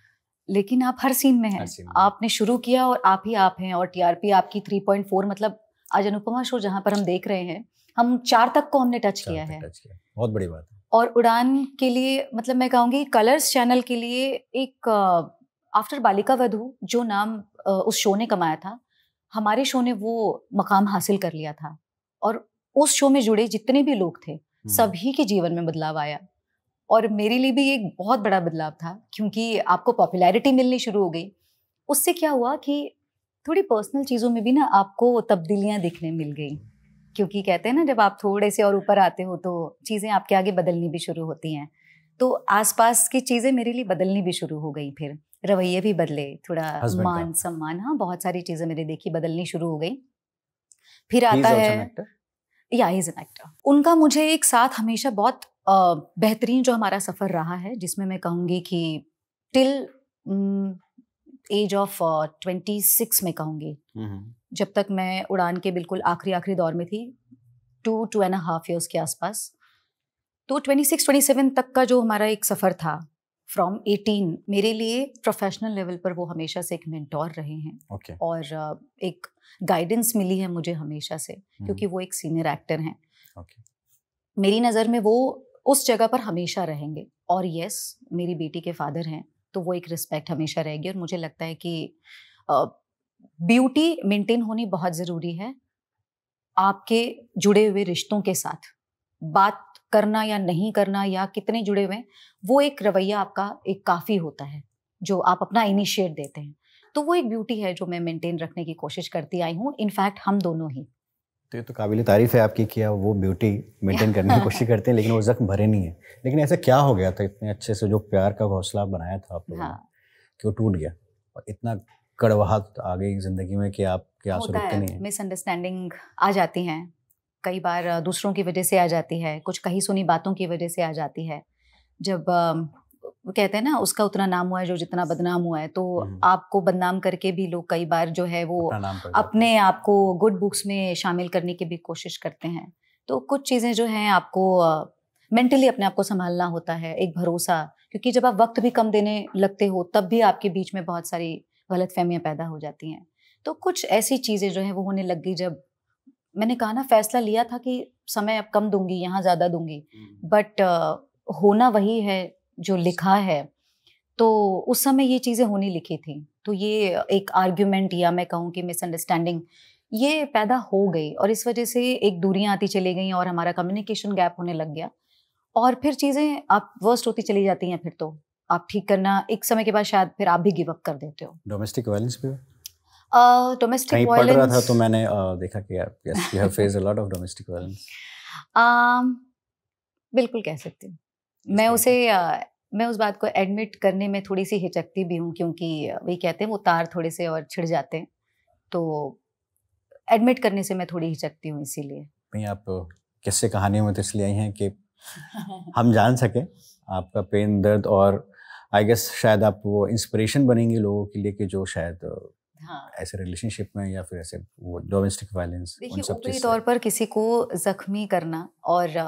लेकिन आप हर सीन में हैं। आपने शुरू किया और आप ही आप हैं, और टीआरपी आपकी 3.4, मतलब आज अनुपमा शो जहां पर हम देख रहे हैं, हम 4 तक को हमने टच किया है। बहुत बड़ी बात है। और उड़ान के लिए, मतलब मैं कहूँगी कलर्स चैनल के लिए एक आफ्टर बालिका वधू जो नाम उस शो ने कमाया था, हमारे शो ने वो मकाम हासिल कर लिया था। और उस शो में जुड़े जितने भी लोग थे सभी के जीवन में बदलाव आया, और मेरे लिए भी एक बहुत बड़ा बदलाव था, क्योंकि आपको पॉपुलैरिटी मिलनी शुरू हो गई। उससे क्या हुआ कि थोड़ी पर्सनल चीज़ों में भी ना आपको तब्दीलियां दिखने मिल गई, क्योंकि कहते हैं ना जब आप थोड़े से और ऊपर आते हो तो चीज़ें आपके आगे बदलनी भी शुरू होती हैं। तो आसपास की चीज़ें मेरे लिए बदलनी भी शुरू हो गई, फिर रवैये भी बदले, थोड़ा मान सम्मान, हाँ, बहुत सारी चीज़ें मेरी देखी बदलनी शुरू हो गई। फिर आता है या ही इज एन एक्टर। उनका मुझे एक साथ हमेशा बहुत बेहतरीन जो हमारा सफ़र रहा है, जिसमें मैं कहूँगी कि टिल एज ऑफ 26 में कहूँगी, जब तक मैं उड़ान के बिल्कुल आखिरी दौर में थी, 2.5 years के आसपास, तो 26-27 तक का जो हमारा एक सफ़र था, फ्रॉम 18, मेरे लिए प्रोफेशनल लेवल पर वो हमेशा से एक मेंटोर रहे हैं। और एक गाइडेंस मिली है मुझे हमेशा से, क्योंकि वो एक सीनियर एक्टर हैं। मेरी नज़र में वो उस जगह पर हमेशा रहेंगे। और यस, मेरी बेटी के फादर हैं, तो वो एक रिस्पेक्ट हमेशा रहेगी। और मुझे लगता है कि ब्यूटी मेंटेन होनी बहुत ज़रूरी है। आपके जुड़े हुए रिश्तों के साथ बात करना या नहीं करना या कितने जुड़े हुए हैं, वो एक रवैया आपका एक काफ़ी होता है, जो आप अपना इनिशिएट देते हैं। तो वो एक ब्यूटी है जो मैं मेंटेन रखने की कोशिश करती आई हूँ, इनफैक्ट हम दोनों ही। तो ये तो काबिल तारीफ़ है आपकी कि आप वो ब्यूटी मेंटेन करने की कोशिश करते हैं, लेकिन वो ज़ख्म भरे नहीं है। लेकिन ऐसा क्या हो गया था, इतने अच्छे से जो प्यार का घोंसला बनाया था आप लोगों ने, हाँ, कि वो टूट गया और इतना कड़वाहट आ गई ज़िंदगी में कि आपके आंसू होता रुकते है, नहीं हैं? मिसअंडरस्टैंडिंग आ जाती हैं, कई बार दूसरों की वजह से आ जाती है, कुछ कही सुनी बातों की वजह से आ जाती है। जब वो कहते हैं ना, उसका उतना नाम हुआ है जो जितना बदनाम हुआ है, तो आपको बदनाम करके भी लोग कई बार जो है वो अपना नाम कर जाते हैं। अपने आप को गुड बुक्स में शामिल करने की भी कोशिश करते हैं। तो कुछ चीज़ें जो हैं आपको मेंटली अपने आप को संभालना होता है, एक भरोसा, क्योंकि जब आप वक्त भी कम देने लगते हो तब भी आपके बीच में बहुत सारी गलतफहमियां पैदा हो जाती हैं। तो कुछ ऐसी चीज़ें जो है वो होने लग गई जब मैंने कहा ना, फैसला लिया था कि समय अब कम दूंगी, यहाँ ज़्यादा दूंगी, बट होना वही है जो लिखा है। तो उस समय ये चीज़ें होनी लिखी थी। तो ये एक आर्ग्यूमेंट या मैं कहूँ कि मिसअंडरस्टैंडिंग ये पैदा हो गई और इस वजह से एक दूरियां आती चली गई और हमारा कम्युनिकेशन गैप होने लग गया। और फिर चीज़ें आप वर्स्ट होती चली जाती हैं। फिर तो आप ठीक करना एक समय के बाद शायद फिर आप भी गिव अप कर देते हो। डोमेस्टिक वायलेंस भी हुआ? डोमेस्टिक कहीं पढ़ रहा था वायलेंस तो मैंने देखा कि यार, yes, you have faced a lot of domestic violence. बिल्कुल कह सकती हूँ। किस मैं तरह उसे मैं उस बात को एडमिट करने में थोड़ी सी हिचकती भी हूँ, क्योंकि वही कहते हैं वो तार थोड़े से और छिड़ जाते हैं, तो एडमिट करने से मैं थोड़ी हिचकती हूँ इसीलिए। नहीं, आप किस्से कहानियों में तो इसलिए आई हैं कि हम जान सकें आपका पेन, दर्द, और आई गेस शायद आप वो इंस्पिरेशन बनेंगे लोगों के लिए कि जो शायद हाँ, ऐसे रिलेशनशिप में या फिर ऐसे वो डोमेस्टिक वायलेंस उन देखिए, सब ऊपरी चीज़ तौर से। पर किसी को जख्मी करना और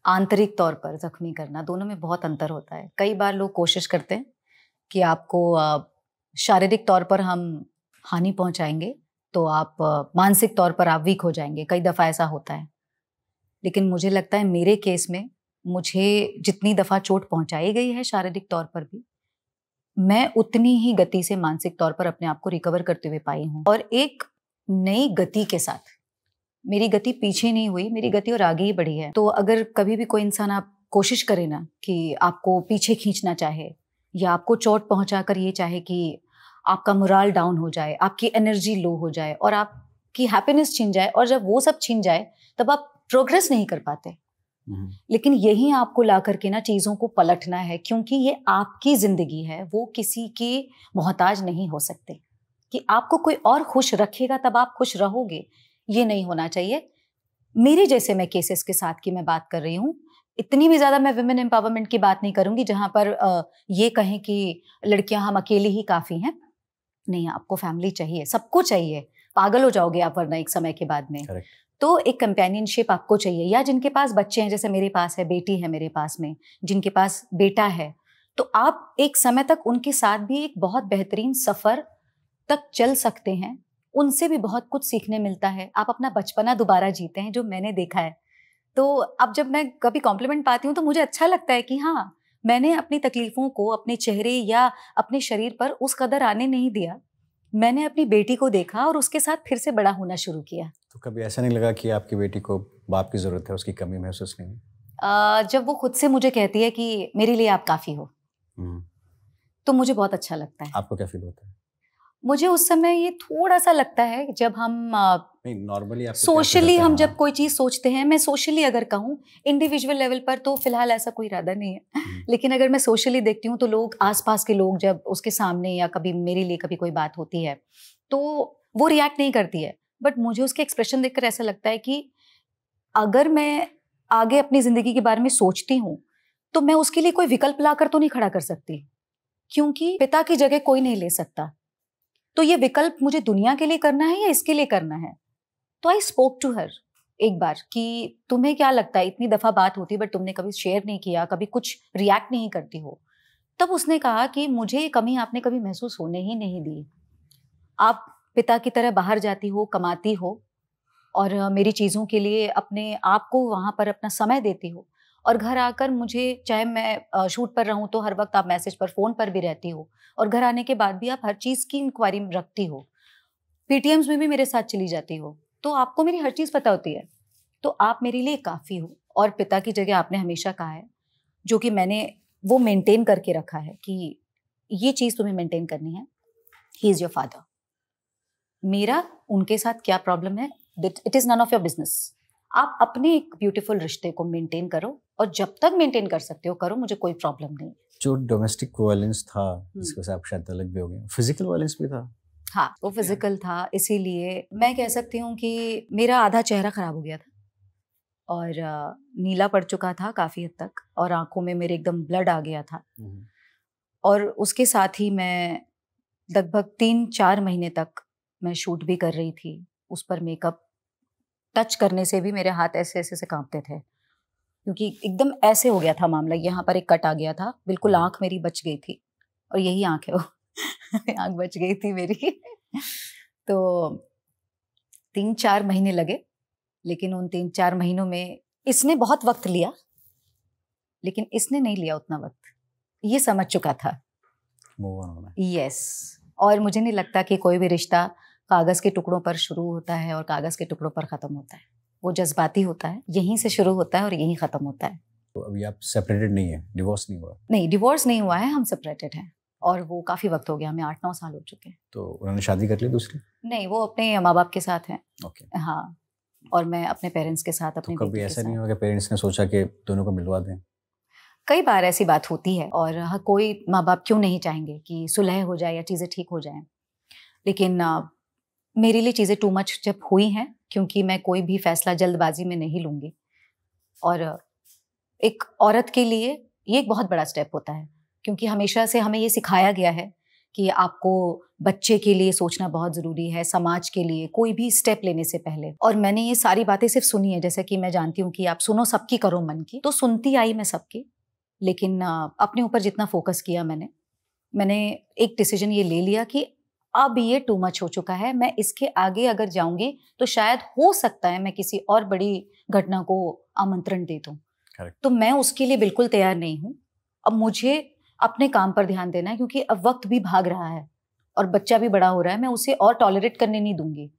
आंतरिक तौर पर जख्मी करना, दोनों में बहुत अंतर होता है। कई बार लोग कोशिश करते हैं कि आपको शारीरिक तौर पर हम हानि पहुंचाएंगे तो आप मानसिक तौर पर आप वीक हो जाएंगे। कई दफ़ा ऐसा होता है। लेकिन मुझे लगता है मेरे केस में मुझे जितनी दफ़ा चोट पहुंचाई गई है शारीरिक तौर पर भी, मैं उतनी ही गति से मानसिक तौर पर अपने आप को रिकवर करते हुए पाई हूँ। और एक नई गति के साथ, मेरी गति पीछे नहीं हुई, मेरी गति और आगे ही बढ़ी है। तो अगर कभी भी कोई इंसान आप कोशिश करे ना कि आपको पीछे खींचना चाहे या आपको चोट पहुंचाकर ये चाहे कि आपका मोराल डाउन हो जाए, आपकी एनर्जी लो हो जाए और आपकी हैप्पीनेस छिन जाए, और जब वो सब छिन जाए तब आप प्रोग्रेस नहीं कर पाते। लेकिन यही आपको ला करके ना चीज़ों को पलटना है, क्योंकि ये आपकी ज़िंदगी है, वो किसी की मोहताज नहीं हो सकते। कि आपको कोई और खुश रखेगा तब आप खुश रहोगे, ये नहीं होना चाहिए। मेरे जैसे मैं केसेस के साथ की मैं बात कर रही हूँ। इतनी भी ज़्यादा मैं वुमेन एम्पावरमेंट की बात नहीं करूँगी जहाँ पर ये कहें कि लड़कियाँ हम अकेली ही काफ़ी हैं। नहीं, आपको फैमिली चाहिए, सबको चाहिए। पागल हो जाओगे आप वरना एक समय के बाद में। Correct. तो एक कंपेनियनशिप आपको चाहिए, या जिनके पास बच्चे हैं, जैसे मेरे पास है, बेटी है मेरे पास में, जिनके पास बेटा है, तो आप एक समय तक उनके साथ भी एक बहुत बेहतरीन सफ़र तक चल सकते हैं। उनसे भी बहुत कुछ सीखने मिलता है। आप अपना बचपना दोबारा जीते हैं, जो मैंने देखा है। तो अब जब मैं कभी कॉम्प्लीमेंट पाती हूँ तो मुझे अच्छा लगता है कि हाँ, मैंने अपनी तकलीफ़ों को अपने चेहरे या अपने शरीर पर उस कदर आने नहीं दिया। मैंने अपनी बेटी को देखा और उसके साथ फिर से बड़ा होना शुरू किया। तो कभी ऐसा नहीं लगा कि आपकी बेटी को बाप की ज़रूरत है, उसकी कमी महसूस नहीं हुई? जब वो खुद से मुझे कहती है कि मेरे लिए आप काफ़ी हो, तो मुझे बहुत अच्छा लगता है। आपको क्या फील होता है? मुझे उस समय ये थोड़ा सा लगता है जब हम नहीं, नॉर्मली आपको सोशली हम जब कोई चीज़ सोचते हैं, मैं सोशली अगर कहूँ, इंडिविजुअल लेवल पर तो फिलहाल ऐसा कोई इरादा नहीं है, लेकिन अगर मैं सोशली देखती हूँ तो लोग, आसपास के लोग जब उसके सामने या कभी मेरे लिए कभी कोई बात होती है तो वो रिएक्ट नहीं करती है, बट मुझे उसके एक्सप्रेशन देखकर ऐसा लगता है कि अगर मैं आगे अपनी ज़िंदगी के बारे में सोचती हूँ तो मैं उसके लिए कोई विकल्प लाकर तो नहीं खड़ा कर सकती, क्योंकि पिता की जगह कोई नहीं ले सकता। तो ये विकल्प मुझे दुनिया के लिए करना है या इसके लिए करना है? तो आई स्पोक टू हर एक बार कि तुम्हें क्या लगता है, इतनी दफ़ा बात होती बट तुमने कभी शेयर नहीं किया, कभी कुछ रिएक्ट नहीं करती हो। तब उसने कहा कि मुझे ये कमी आपने कभी महसूस होने ही नहीं दी। आप पिता की तरह बाहर जाती हो, कमाती हो और मेरी चीज़ों के लिए अपने आप को वहाँ पर अपना समय देती हो, और घर आकर मुझे, चाहे मैं शूट पर रहूं तो हर वक्त आप मैसेज पर, फ़ोन पर भी रहती हो, और घर आने के बाद भी आप हर चीज़ की इंक्वायरी रखती हो, पीटीएम्स में भी मेरे साथ चली जाती हो, तो आपको मेरी हर चीज़ पता होती है, तो आप मेरे लिए काफ़ी हो। और पिता की जगह आपने हमेशा कहा है, जो कि मैंने वो मेंटेन करके रखा है कि ये चीज़ तुम्हें मेंटेन करनी है। He is your father. मेरा उनके साथ क्या प्रॉब्लम है, it is none of your business. आप अपने एक ब्यूटीफुल रिश्ते को मेंटेन करो, और जब तक मेंटेन कर सकते हो करो, मुझे कोई प्रॉब्लम नहीं। जो डोमेस्टिक वायलेंस था, इसके वजह से आप शायद अलग भी हो गए, फिजिकल वायलेंस भी था? हाँ, वो फिजिकल था, इसीलिए मैं कह सकती हूँ कि मेरा आधा चेहरा खराब हो गया था और नीला पड़ चुका था काफ़ी हद तक, और आंखों में मेरे एकदम ब्लड आ गया था। और उसके साथ ही मैं लगभग 3-4 महीने तक मैं शूट भी कर रही थी। उस पर मेकअप टच करने से भी मेरे हाथ ऐसे ऐसे से कांपते थे, क्योंकि एकदम ऐसे हो गया था मामला। यहाँ पर एक कट आ गया था, बिल्कुल आंख मेरी बच गई थी, और यही आंख है वो आंख बच गई थी मेरी तो 3-4 महीने लगे, लेकिन उन 3-4 महीनों में इसने बहुत वक्त लिया, लेकिन इसने नहीं लिया उतना वक्त। ये समझ चुका था मूव ऑन होना। यस। और मुझे नहीं लगता कि कोई भी रिश्ता कागज़ के टुकड़ों पर शुरू होता है और कागज़ के टुकड़ों पर ख़त्म होता है। वो जज्बाती होता है, यहीं से शुरू होता है और यहीं ख़त्म होता है। तो अभी आप सेपरेटेड नहीं है, डिवोर्स नहीं हुआ? नहीं, डिवोर्स नहीं हुआ है, हम सेपरेटेड हैं, और वो काफ़ी वक्त हो गया, हमें 8-9 साल हो चुके हैं। तो उन्होंने शादी कर ली दूसरी? नहीं, वो अपने माँ बाप के साथ हैं। ओके। हाँ, और मैं अपने पेरेंट्स के साथ, अपने तो कभी ऐसा नहीं हुआ कि पेरेंट्स ने सोचा कि दोनों को मिलवा दें? कई बार ऐसी बात होती है, और कोई माँ बाप क्यों नहीं चाहेंगे कि सुलह हो जाए या चीज़ें ठीक हो जाएं, लेकिन मेरे लिए चीज़ें टू मच जब हुई हैं, क्योंकि मैं कोई भी फैसला जल्दबाजी में नहीं लूँगी, और एक औरत के लिए ये एक बहुत बड़ा स्टेप होता है, क्योंकि हमेशा से हमें ये सिखाया गया है कि आपको बच्चे के लिए सोचना बहुत ज़रूरी है, समाज के लिए कोई भी स्टेप लेने से पहले। और मैंने ये सारी बातें सिर्फ सुनी है, जैसे कि मैं जानती हूँ कि आप सुनो सबकी करो मन की, तो सुनती आई मैं सबकी, लेकिन अपने ऊपर जितना फोकस किया मैंने एक डिसीजन ये ले लिया कि अब ये टू मच हो चुका है। मैं इसके आगे अगर जाऊंगी तो शायद हो सकता है मैं किसी और बड़ी घटना को आमंत्रण दे दूं। तो मैं उसके लिए बिल्कुल तैयार नहीं हूँ। अब मुझे अपने काम पर ध्यान देना है, क्योंकि अब वक्त भी भाग रहा है और बच्चा भी बड़ा हो रहा है, मैं उसे और टॉलरेट करने नहीं दूंगी।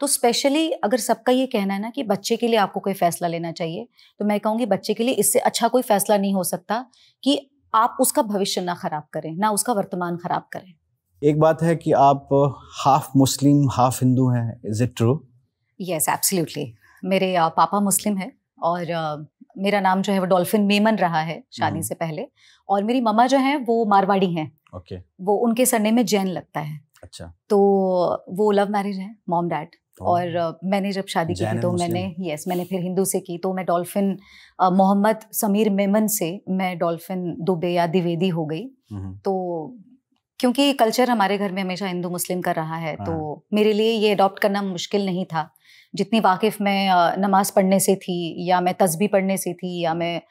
तो स्पेशली अगर सबका ये कहना है ना कि बच्चे के लिए आपको कोई फैसला लेना चाहिए, तो मैं कहूँगी बच्चे के लिए इससे अच्छा कोई फैसला नहीं हो सकता कि आप उसका भविष्य ना खराब करें, ना उसका वर्तमान खराब करें। एक बात है कि आप हाफ मुस्लिम हाफ हिंदू हैं, is it true? Yes, absolutely. मेरे पापा मुस्लिम है, और मेरा नाम जो है वो डॉल्फिन मेमन रहा है शादी से पहले, और मेरी मम्मा जो है वो मारवाड़ी हैं। ओके। वो उनके सरनेम में जैन लगता है। अच्छा। तो वो लव मैरिज है, मॉम डैड। और मैंने जब शादी की थी तो मैंने फिर हिंदू से की, तो मैं डॉल्फिन मोहम्मद समीर मेमन से मैं डॉल्फिन दुबे या द्विवेदी हो गई। तो क्योंकि कल्चर हमारे घर में हमेशा हिंदू मुस्लिम का रहा है, तो मेरे लिए ये अडॉप्ट करना मुश्किल नहीं था। जितनी वाकिफ़ मैं नमाज पढ़ने से थी, या मैं तस्बीह पढ़ने से थी, या मैं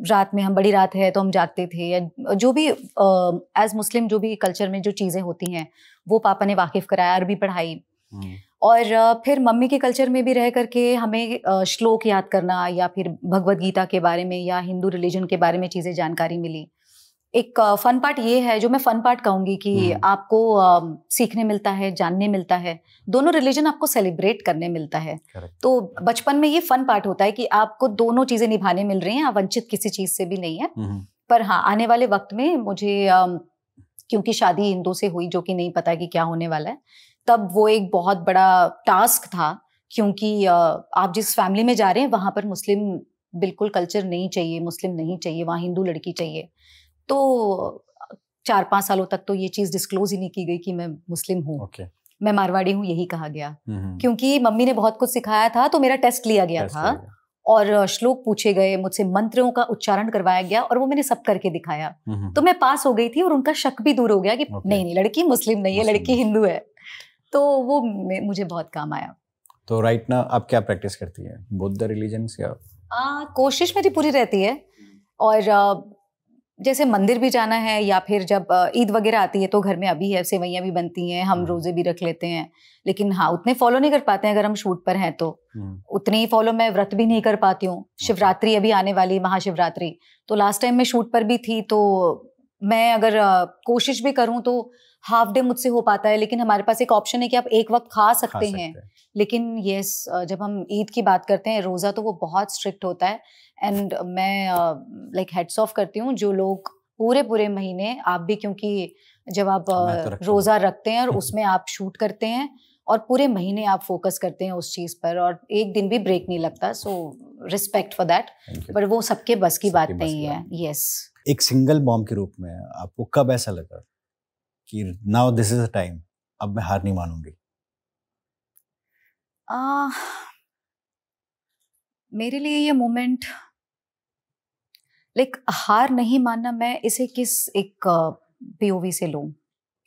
रात में, हम बड़ी रात है तो हम जागते थे, या जो भी एज मुस्लिम जो भी कल्चर में जो चीज़ें होती हैं वो पापा ने वाकिफ़ कराया, अरबी पढ़ाई। और फिर मम्मी के कल्चर में भी रह करके हमें श्लोक याद करना, या फिर भगवद गीता के बारे में या हिंदू रिलीजन के बारे में चीज़ें जानकारी मिली। एक फन पार्ट ये है, जो मैं फन पार्ट कहूँगी, कि आपको सीखने मिलता है, जानने मिलता है, दोनों रिलीजन आपको सेलिब्रेट करने मिलता है। तो बचपन में ये फन पार्ट होता है कि आपको दोनों चीज़ें निभाने मिल रही हैं, आप वंचित किसी चीज़ से भी नहीं है। पर हाँ, आने वाले वक्त में मुझे क्योंकि शादी हिंदू से हुई, जो कि नहीं पता कि क्या होने वाला है, तब वो एक बहुत बड़ा टास्क था, क्योंकि आप जिस फैमिली में जा रहे हैं वहाँ पर मुस्लिम बिल्कुल कल्चर नहीं चाहिए, मुस्लिम नहीं चाहिए, वहाँ हिंदू लड़की चाहिए। तो 4-5 सालों तक तो ये चीज़ डिस्क्लोज ही नहीं की गई कि मैं मुस्लिम हूँ। मैं मारवाड़ी हूँ यही कहा गया, क्योंकि मम्मी ने बहुत कुछ सिखाया था। तो मेरा टेस्ट लिया गया था और श्लोक पूछे गए मुझसे, मंत्रों का उच्चारण करवाया गया, और वो मैंने सब करके दिखाया। तो मैं पास हो गई थी, और उनका शक भी दूर हो गया कि नहीं, लड़की मुस्लिम नहीं है, लड़की हिंदू है। तो वो मुझे बहुत काम आया। तो राइट ना आप क्या प्रैक्टिस करती है, बुद्ध रिलीजन या? कोशिश मेरी पूरी रहती है, और जैसे मंदिर भी जाना है या फिर जब ईद वगैरह आती है तो घर में अभी है, सेवैयाँ भी बनती हैं, हम रोजे भी रख लेते हैं, लेकिन हाँ उतने फॉलो नहीं कर पाते हैं अगर हम शूट पर हैं तो। उतने ही फॉलो मैं व्रत भी नहीं कर पाती हूँ। शिवरात्रि अभी आने वाली, महाशिवरात्रि, तो लास्ट टाइम मैं शूट पर भी थी, तो मैं अगर कोशिश भी करूँ तो हाफ डे मुझसे हो पाता है, लेकिन हमारे पास एक ऑप्शन है कि आप एक वक्त खा सकते हैं। लेकिन यस, जब हम ईद की बात करते हैं, रोज़ा तो वो बहुत स्ट्रिक्ट होता है। एंड मैं लाइक हेड्स ऑफ करती हूँ जो लोग पूरे महीने, आप भी, क्योंकि जब आप रोज़ा रखते हैं और उसमें आप शूट करते हैं और पूरे महीने आप फोकस करते हैं उस चीज़ पर और एक दिन भी ब्रेक नहीं लगता, सो रिस्पेक्ट फॉर दैट, पर वो सबके बस की बात नहीं है। यस, एक सिंगल मॉम के रूप में आपको कब ऐसा लगा कि now this is the time, अब मैं हार नहीं मानूंगी? मेरे लिए ये मोमेंट, लाइक हार नहीं मानना, मैं इसे किस एक पीओवी से लूं,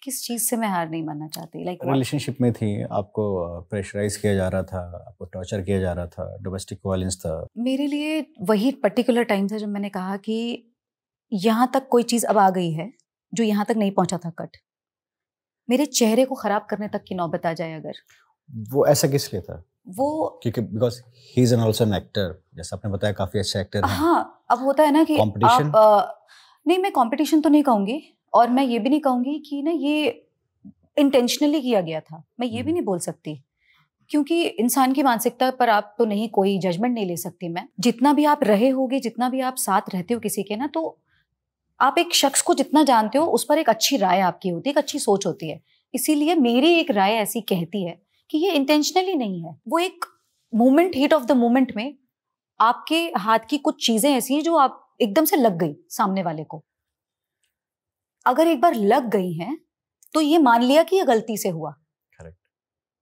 किस चीज से मैं हार नहीं मानना चाहती? लाइक रिलेशनशिप में थी, आपको प्रेशराइज किया जा रहा था, आपको टॉर्चर किया जा रहा था, डोमेस्टिक वायलेंस था। मेरे लिए वही पर्टिकुलर टाइम था जब मैंने कहा कि यहाँ तक कोई चीज अब आ गई है जो यहाँ तक नहीं पहुंचा था, कट मेरे चेहरे को खराब करने तक की नौबत आ जाए अगर। वो ऐसा किस लिए था? वो क्योंकि because he is also an actor, जैसा आपने बताया काफी अच्छा एक्टर है। हाँ, अब होता है ना कि कंपटीशन, नहीं, मैं कंपटीशन तो नहीं कहूंगी और मैं ये भी नहीं कहूंगी कि ना ये इंटेंशनली किया गया था, मैं ये भी नहीं बोल सकती, क्योंकि इंसान की मानसिकता पर आप तो नहीं, कोई जजमेंट नहीं ले सकती मैं। जितना भी आप रहे होगे, जितना भी आप साथ रहते हो किसी के ना, तो आप एक शख्स को जितना जानते हो उस पर एक अच्छी राय आपकी होती है, एक अच्छी सोच होती है। इसीलिए मेरी एक राय ऐसी कहती है कि ये इंटेंशनली नहीं है, वो एक moment, heat of the moment में आपके हाथ की कुछ चीजें ऐसी हैं जो आप एकदम से लग गई सामने वाले को। अगर एक बार लग गई हैं तो ये मान लिया कि ये गलती से हुआ। करेक्ट।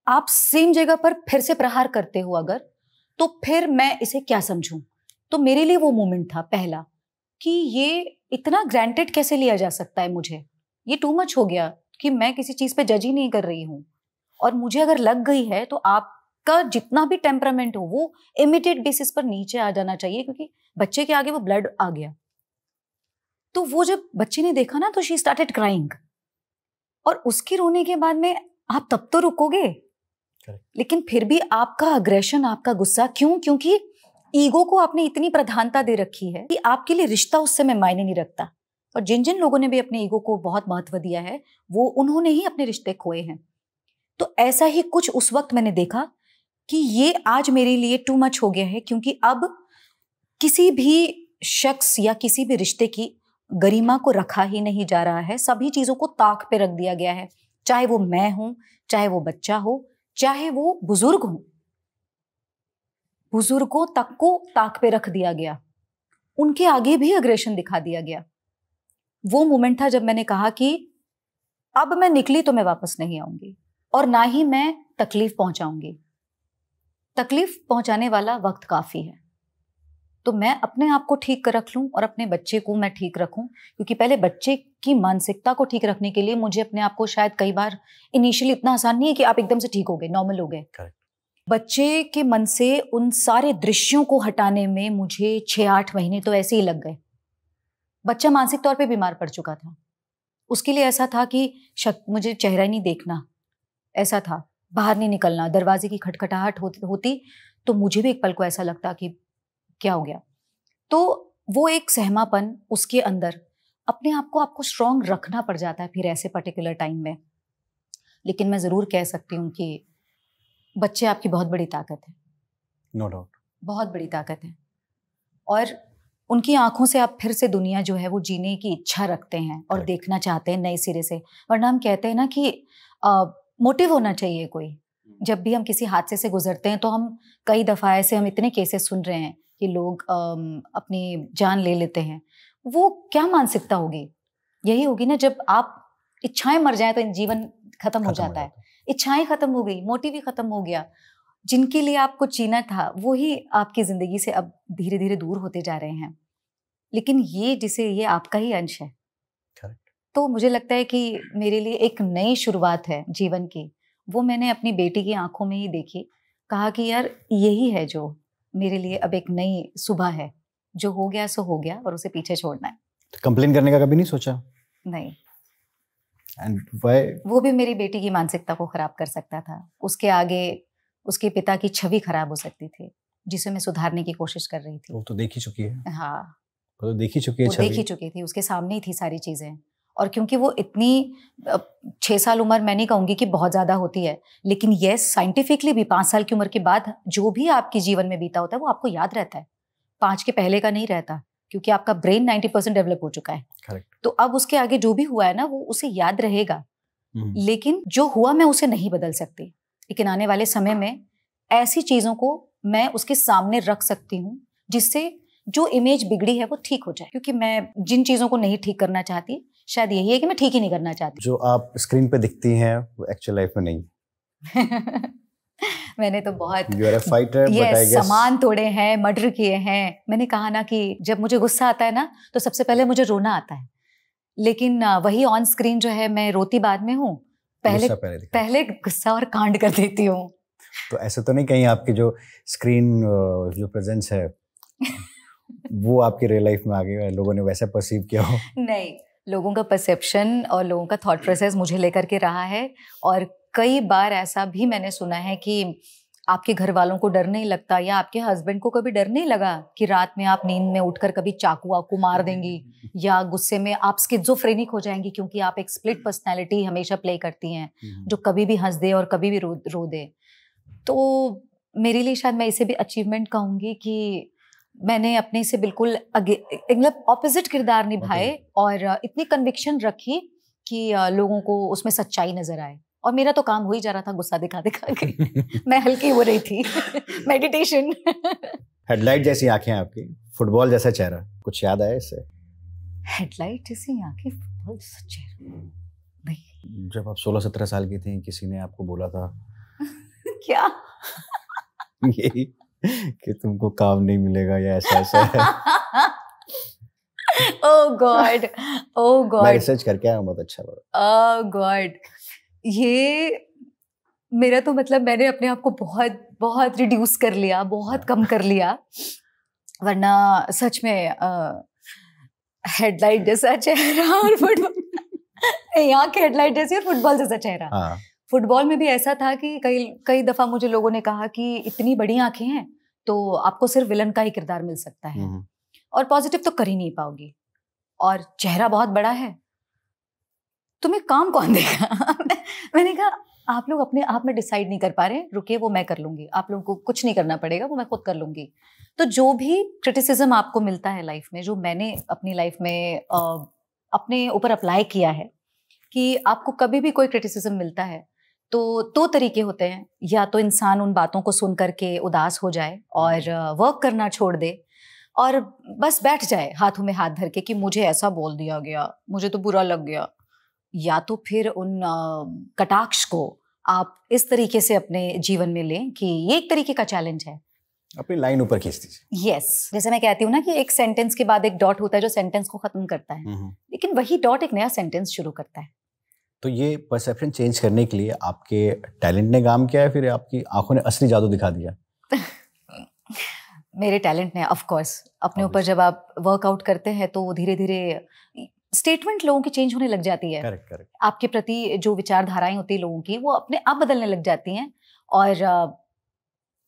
आप सेम जगह पर फिर से प्रहार करते हो अगर, तो फिर मैं इसे क्या समझूं? तो मेरे लिए वो मोमेंट था पहला कि ये इतना ग्रांटेड कैसे लिया जा सकता है, मुझे ये टू मच हो गया कि मैं किसी चीज पे जज ही नहीं कर रही हूँ। और मुझे अगर लग गई है तो आपका जितना भी टेम्परामेंट हो वो इमीडिएट बेसिस पर नीचे आ जाना चाहिए, क्योंकि बच्चे के आगे वो ब्लड आ गया। तो वो जब बच्चे ने देखा ना तो शी स्टार्टेड क्राइंग, और उसके रोने के बाद में आप तब तो रुकोगे, लेकिन फिर भी आपका अग्रेशन, आपका गुस्सा क्यों? क्योंकि ईगो को आपने इतनी प्रधानता दे रखी है कि आपके लिए रिश्ता उस समय मायने नहीं रखता। और जिन जिन लोगों ने भी अपने ईगो को बहुत महत्व दिया है वो उन्होंने ही अपने रिश्ते खोए हैं। तो ऐसा ही कुछ उस वक्त मैंने देखा कि ये आज मेरे लिए टू मच हो गया है, क्योंकि अब किसी भी शख्स या किसी भी रिश्ते की गरिमा को रखा ही नहीं जा रहा है, सभी चीजों को ताक पे रख दिया गया है। चाहे वो मैं हूं, चाहे वो बच्चा हो, चाहे वो बुजुर्ग हो, बुजुर्गों तक को ताक पे रख दिया गया, उनके आगे भी अग्रेशन दिखा दिया गया। वो मोमेंट था जब मैंने कहा कि अब मैं निकली तो मैं वापस नहीं आऊंगी और ना ही मैं तकलीफ पहुंचाऊंगी। तकलीफ पहुंचाने वाला वक्त काफी है, तो मैं अपने आप को ठीक रख लूं और अपने बच्चे को मैं ठीक रखूं, क्योंकि पहले बच्चे की मानसिकता को ठीक रखने के लिए मुझे अपने आप को, शायद कई बार इनिशियली इतना आसान नहीं है कि आप एकदम से ठीक हो गए, नॉर्मल हो गए। बच्चे के मन से उन सारे दृश्यों को हटाने में मुझे 6-8 महीने तो ऐसे ही लग गए। बच्चा मानसिक तौर पे बीमार पड़ चुका था, उसके लिए ऐसा था कि मुझे चेहरा ही नहीं देखना, ऐसा था, बाहर नहीं निकलना, दरवाजे की खटखटाहट होती तो मुझे भी एक पल को ऐसा लगता कि क्या हो गया। तो वो एक सहमापन उसके अंदर, अपने आप को आपको स्ट्रांग रखना पड़ जाता है फिर ऐसे पर्टिकुलर टाइम में। लेकिन मैं जरूर कह सकती हूँ कि बच्चे आपकी बहुत बड़ी ताकत है, नो डाउट, बहुत बड़ी ताकत है, और उनकी आंखों से आप फिर से दुनिया जो है वो जीने की इच्छा रखते हैं और देखना चाहते हैं नए सिरे से। वरना हम कहते हैं ना कि मोटिव होना चाहिए कोई। जब भी हम किसी हादसे से गुजरते हैं तो हम कई दफ़ा ऐसे, हम इतने केसेस सुन रहे हैं कि लोग अपनी जान ले लेते हैं। वो क्या मानसिकता होगी? यही होगी ना, जब आप इच्छाएं मर जाए तो जीवन खत्म हो जाता है। इच्छाएं खत्म हो गई, मोटिव ही खत्म हो गया, जिनके लिए आपको जीना था वो ही आपकी जिंदगी से अब धीरे धीरे दूर होते जा रहे हैं। लेकिन ये आपका ही अंश है। तो मुझे लगता है कि मेरे लिए एक नई शुरुआत है जीवन की, वो मैंने अपनी बेटी की आंखों में ही देखी। कहा कि यार यही है जो मेरे लिए अब एक नई सुबह है, जो हो गया सो हो गया और उसे पीछे छोड़ना है। कंप्लेन करने का कभी नहीं सोचा? नहीं। And why? वो भी मेरी बेटी की मानसिकता को खराब कर सकता था। उसके आगे उसके पिता की छवि खराब हो सकती थी, जिसे मैं सुधारने की कोशिश कर रही थी। वो तो देख ही चुकी है। हाँ, वो तो देख ही चुकी है वो छवि। देख ही चुकी थी, उसके सामने ही थी सारी चीजें। और क्योंकि वो इतनी 6 साल उम्र, मैं नहीं कहूंगी कि बहुत ज्यादा होती है, लेकिन यस साइंटिफिकली भी 5 साल की उम्र के बाद जो भी आपके जीवन में बीता होता है वो आपको याद रहता है, 5 के पहले का नहीं रहता, क्योंकि आपका ब्रेन 90% डेवलप हो चुका है। करेक्ट। तो अब उसके आगे जो भी हुआ है ना, वो उसे याद रहेगा। लेकिन जो हुआ मैं उसे नहीं बदल सकती, लेकिन आने वाले समय में ऐसी चीजों को मैं उसके सामने रख सकती हूँ जिससे जो इमेज बिगड़ी है वो ठीक हो जाए। क्योंकि मैं जिन चीजों को नहीं ठीक करना चाहती, शायद यही है कि मैं ठीक ही नहीं करना चाहती। जो आप स्क्रीन पे दिखती हैं वो एक्चुअल लाइफ में नहीं। मैंने तो बहुत You are a fighter, but I guess... सामान तोड़े हैं, मर्डर किए हैं। मैंने कहा ना कि जब मुझे गुस्सा आता है ना तो सबसे पहले मुझे रोना आता है, लेकिन वही ऑन स्क्रीन जो है मैं रोती बाद में हूँ, पहले गुस्सा और कांड कर देती हूँ। तो ऐसे तो नहीं कहीं आपकी जो स्क्रीन जो प्रेजेंस है वो आपकी रियल लाइफ में आ गई, लोगों ने वैसा परसीव किया हो? नहीं, लोगों का परसेप्शन और लोगों का थॉट प्रोसेस मुझे लेकर के रहा है। और कई बार ऐसा भी मैंने सुना है कि आपके घर वालों को डर नहीं लगता, या आपके हस्बैंड को कभी डर नहीं लगा कि रात में आप नींद में उठकर कभी चाकू आपको मार देंगी, या गुस्से में आप स्किज़ोफ्रेनिक हो जाएंगी, क्योंकि आप एक स्प्लिट पर्सनैलिटी हमेशा प्ले करती हैं, जो कभी भी हंस दे और कभी भी रो दे। तो मेरे लिए शायद मैं इसे भी अचीवमेंट कहूँगी कि मैंने अपने से बिल्कुल मतलब ऑपोजिट किरदार निभाए और इतनी कन्विक्शन रखी कि लोगों को उसमें सच्चाई नजर आए। और मेरा तो काम हो ही जा रहा था गुस्सा दिखा दिखा के। मैं हल्की हो रही थी। मेडिटेशन। हेडलाइट जैसी आंखें आपकी, फुटबॉल जैसा चेहरा, कुछ याद आया इससे? हेडलाइट जैसी आंखें, फुटबॉल जैसा चेहरा नहीं। जब आप 16-17 साल की थी, किसी ने आपको बोला था क्या यही कि तुमको काम नहीं मिलेगा या ऐसा ऐसा है? ओह गॉड, ओह गॉड, मैं रिसर्च करके आया हूं, बहुत अच्छा लगा। ओह गॉड, ये मेरा तो मतलब मैंने अपने आप को बहुत बहुत रिड्यूस कर लिया, बहुत कम कर लिया, वरना सच में हेडलाइट जैसा चेहरा और फुटबॉल यहाँ के हेडलाइट जैसी और फुटबॉल जैसा चेहरा। हाँ। फुटबॉल में भी ऐसा था कि कई दफा मुझे लोगों ने कहा कि इतनी बड़ी आंखें हैं तो आपको सिर्फ विलन का ही किरदार मिल सकता है और पॉजिटिव तो कर ही नहीं पाओगी, और चेहरा बहुत बड़ा है, तुम्हें काम कौन देगा? मैंने कहा आप लोग अपने आप में डिसाइड नहीं कर पा रहे, रुकिए वो मैं कर लूंगी, आप लोगों को कुछ नहीं करना पड़ेगा, वो मैं खुद कर लूंगी। तो जो भी क्रिटिसिज्म आपको मिलता है लाइफ में, जो मैंने अपनी लाइफ में अपने ऊपर अप्लाई किया है, कि आपको कभी भी कोई क्रिटिसिज्म मिलता है तो 2 तरीके होते हैं, या तो इंसान उन बातों को सुन करके उदास हो जाए और वर्क करना छोड़ दे और बस बैठ जाए हाथों में हाथ धर के कि मुझे ऐसा बोल दिया गया, मुझे तो बुरा लग गया, या तो फिर उन कटाक्ष को आप इस तरीके से अपने जीवन में लें कि ये एक तरीके का चैलेंज है, अपनी लाइन ऊपर खींच दीजिए। यस, जैसे मैं कहती हूँ ना कि एक सेंटेंस के बाद एक डॉट होता है जो सेंटेंस को खत्म करता है, लेकिन वही डॉट एक नया सेंटेंस शुरू करता है। तो ये परसेप्शन चेंज करने के लिए आपके टैलेंट ने काम किया है, फिर आपकी आंखों ने असली जादू दिखा दिया? मेरे टैलेंट ने, ऑफ कोर्स, अपने ऊपर जब आप वर्कआउट करते हैं तो धीरे धीरे स्टेटमेंट लोगों की चेंज होने लग जाती है। करेक्ट। आपके प्रति जो विचारधाराएं होती है लोगों की, वो अपने आप बदलने लग जाती हैं, और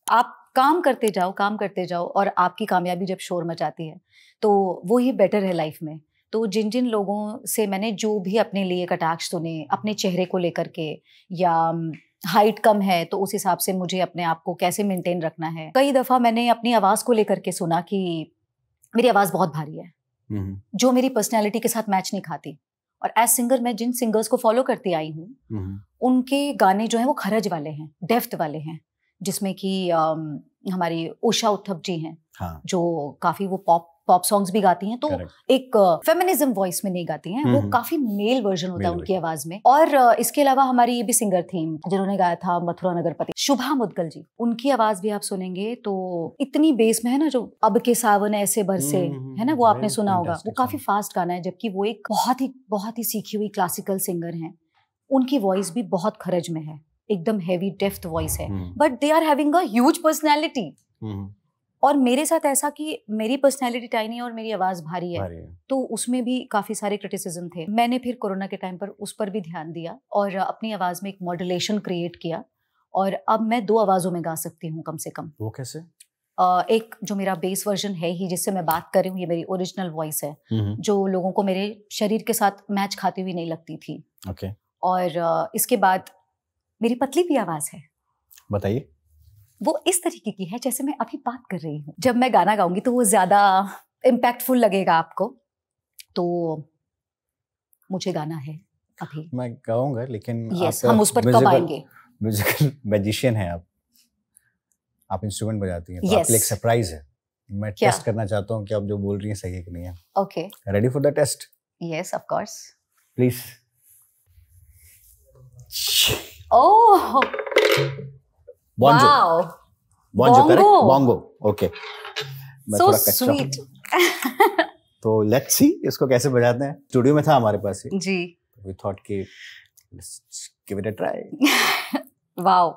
आप काम करते जाओ और आपकी कामयाबी जब शोर मचाती है तो वो ही बेटर है लाइफ में। तो जिन लोगों से मैंने जो भी अपने लिए कटाक्ष सुने, अपने चेहरे को लेकर के, या हाइट कम है तो उस हिसाब से मुझे अपने आप को कैसे मेंटेन रखना है, कई दफ़ा मैंने अपनी आवाज़ को लेकर के सुना कि मेरी आवाज़ बहुत भारी है, जो मेरी पर्सनैलिटी के साथ मैच नहीं खाती। और एज सिंगर मैं जिन सिंगर्स को फॉलो करती आई हूँ उनके गाने जो हैं वो खरज वाले हैं, डेफ्थ वाले हैं, जिसमें कि हमारी उषा उत्थप जी हैं, हाँ, जो काफ़ी वो पॉप सॉन्ग्स भी गाती हैं, तो एक फेमिनिज्म वॉइस में नहीं गाती हैं, वो काफी मेल वर्जन होता है उनकी आवाज में। और इसके अलावा हमारी ये भी सिंगर थी जिन्होंने गाया था मथुरा नगरपति, शुभा मुद्गल जी, उनकी आवाज भी आप सुनेंगे तो इतनी बेस में है ना, जो अब के सावन ऐसे बरसे है ना, वो आपने सुना होगा, वो काफी फास्ट गाना है, जबकि वो एक बहुत ही सीखी हुई क्लासिकल सिंगर हैं। उनकी वॉइस भी बहुत खरज में है, एकदम हेवी डेफ्थ वॉइस है, but they are having a huge personality. और मेरे साथ ऐसा कि मेरी पर्सनैलिटी टाइनी और मेरी आवाज़ भारी है, तो उसमें भी काफ़ी सारे क्रिटिसिज्म थे। मैंने फिर कोरोना के टाइम पर उस पर भी ध्यान दिया और अपनी आवाज़ में एक मॉड्यूलेशन क्रिएट किया और अब मैं 2 आवाज़ों में गा सकती हूँ कम से कम। वो कैसे? एक जो मेरा बेस वर्जन है ही जिससे मैं बात कर रही हूँ, ये मेरी ओरिजिनल वॉइस है जो लोगों को मेरे शरीर के साथ मैच खाती हुई नहीं लगती थी। ओके। और इसके बाद मेरी पतली भी आवाज़ है। बताइए। वो इस तरीके की है जैसे मैं अभी बात कर रही हूँ। जब मैं गाना गाऊंगी तो वो ज़्यादा इम्पैक्टफुल लगेगा आपको, तो मुझे गाना है अभी। मैं गाऊंगा लेकिन यस, हम उस पर कब आएंगे? म्यूजिकल मैजिशियन है आप इंस्ट्रूमेंट बजाती हैं, तो आपके लिए एक सरप्राइज है। मैं टेस्ट करना चाहता हूँ कि आप जो बोल रही हैं सही है कि नहीं है। Okay, ready for the test? Yes of course, please. Oh wow, बॉन्जो करेक्ट? Bongo, okay. मैं सो थोड़ा कच्चा स्वीट। तो लेट्स सी इसको कैसे बजाते हैं। स्टूडियो में था हमारे पास ही जी, वी थॉट कि let's give it a try. Wow,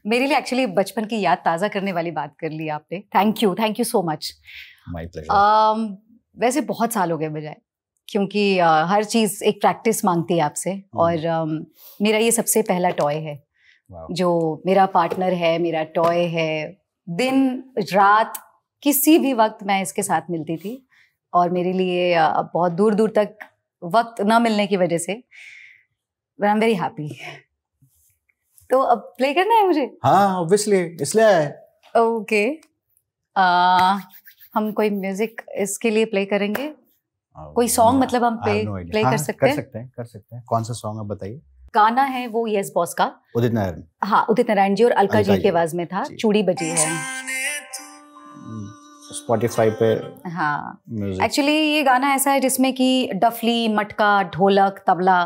मेरे लिए एक्चुअली बचपन की याद ताज़ा करने वाली बात कर ली आपने। Thank you so much. My pleasure. वैसे बहुत साल हो गए बजाए, क्योंकि हर चीज़ एक प्रैक्टिस मांगती है आपसे, और मेरा ये सबसे पहला टॉय है जो मेरा पार्टनर है, मेरा टॉय है। दिन रात किसी भी वक्त मैं इसके साथ मिलती थी, और मेरे लिए बहुत दूर दूर तक वक्त ना मिलने की वजह से आई एम वेरी हैप्पी। तो अब प्ले करना है मुझे? हाँ ऑब्वियसली, इसलिए आया है। ओके, हम कोई म्यूजिक इसके लिए प्ले करेंगे? कोई सॉन्ग मतलब हम प्ले कर सकते हैं? कर सकते हैं। कौन सा सॉन्ग आप बताइए। गाना है वो यस बॉस का, उदित नारायण। हाँ, उदित नारायण जी और अलका जी की आवाज में था, चूड़ी बजी है। स्पॉटिफाई पे। हाँ, एक्चुअली ये गाना ऐसा है जिसमें कि डफली, मटका, ढोलक, तबला,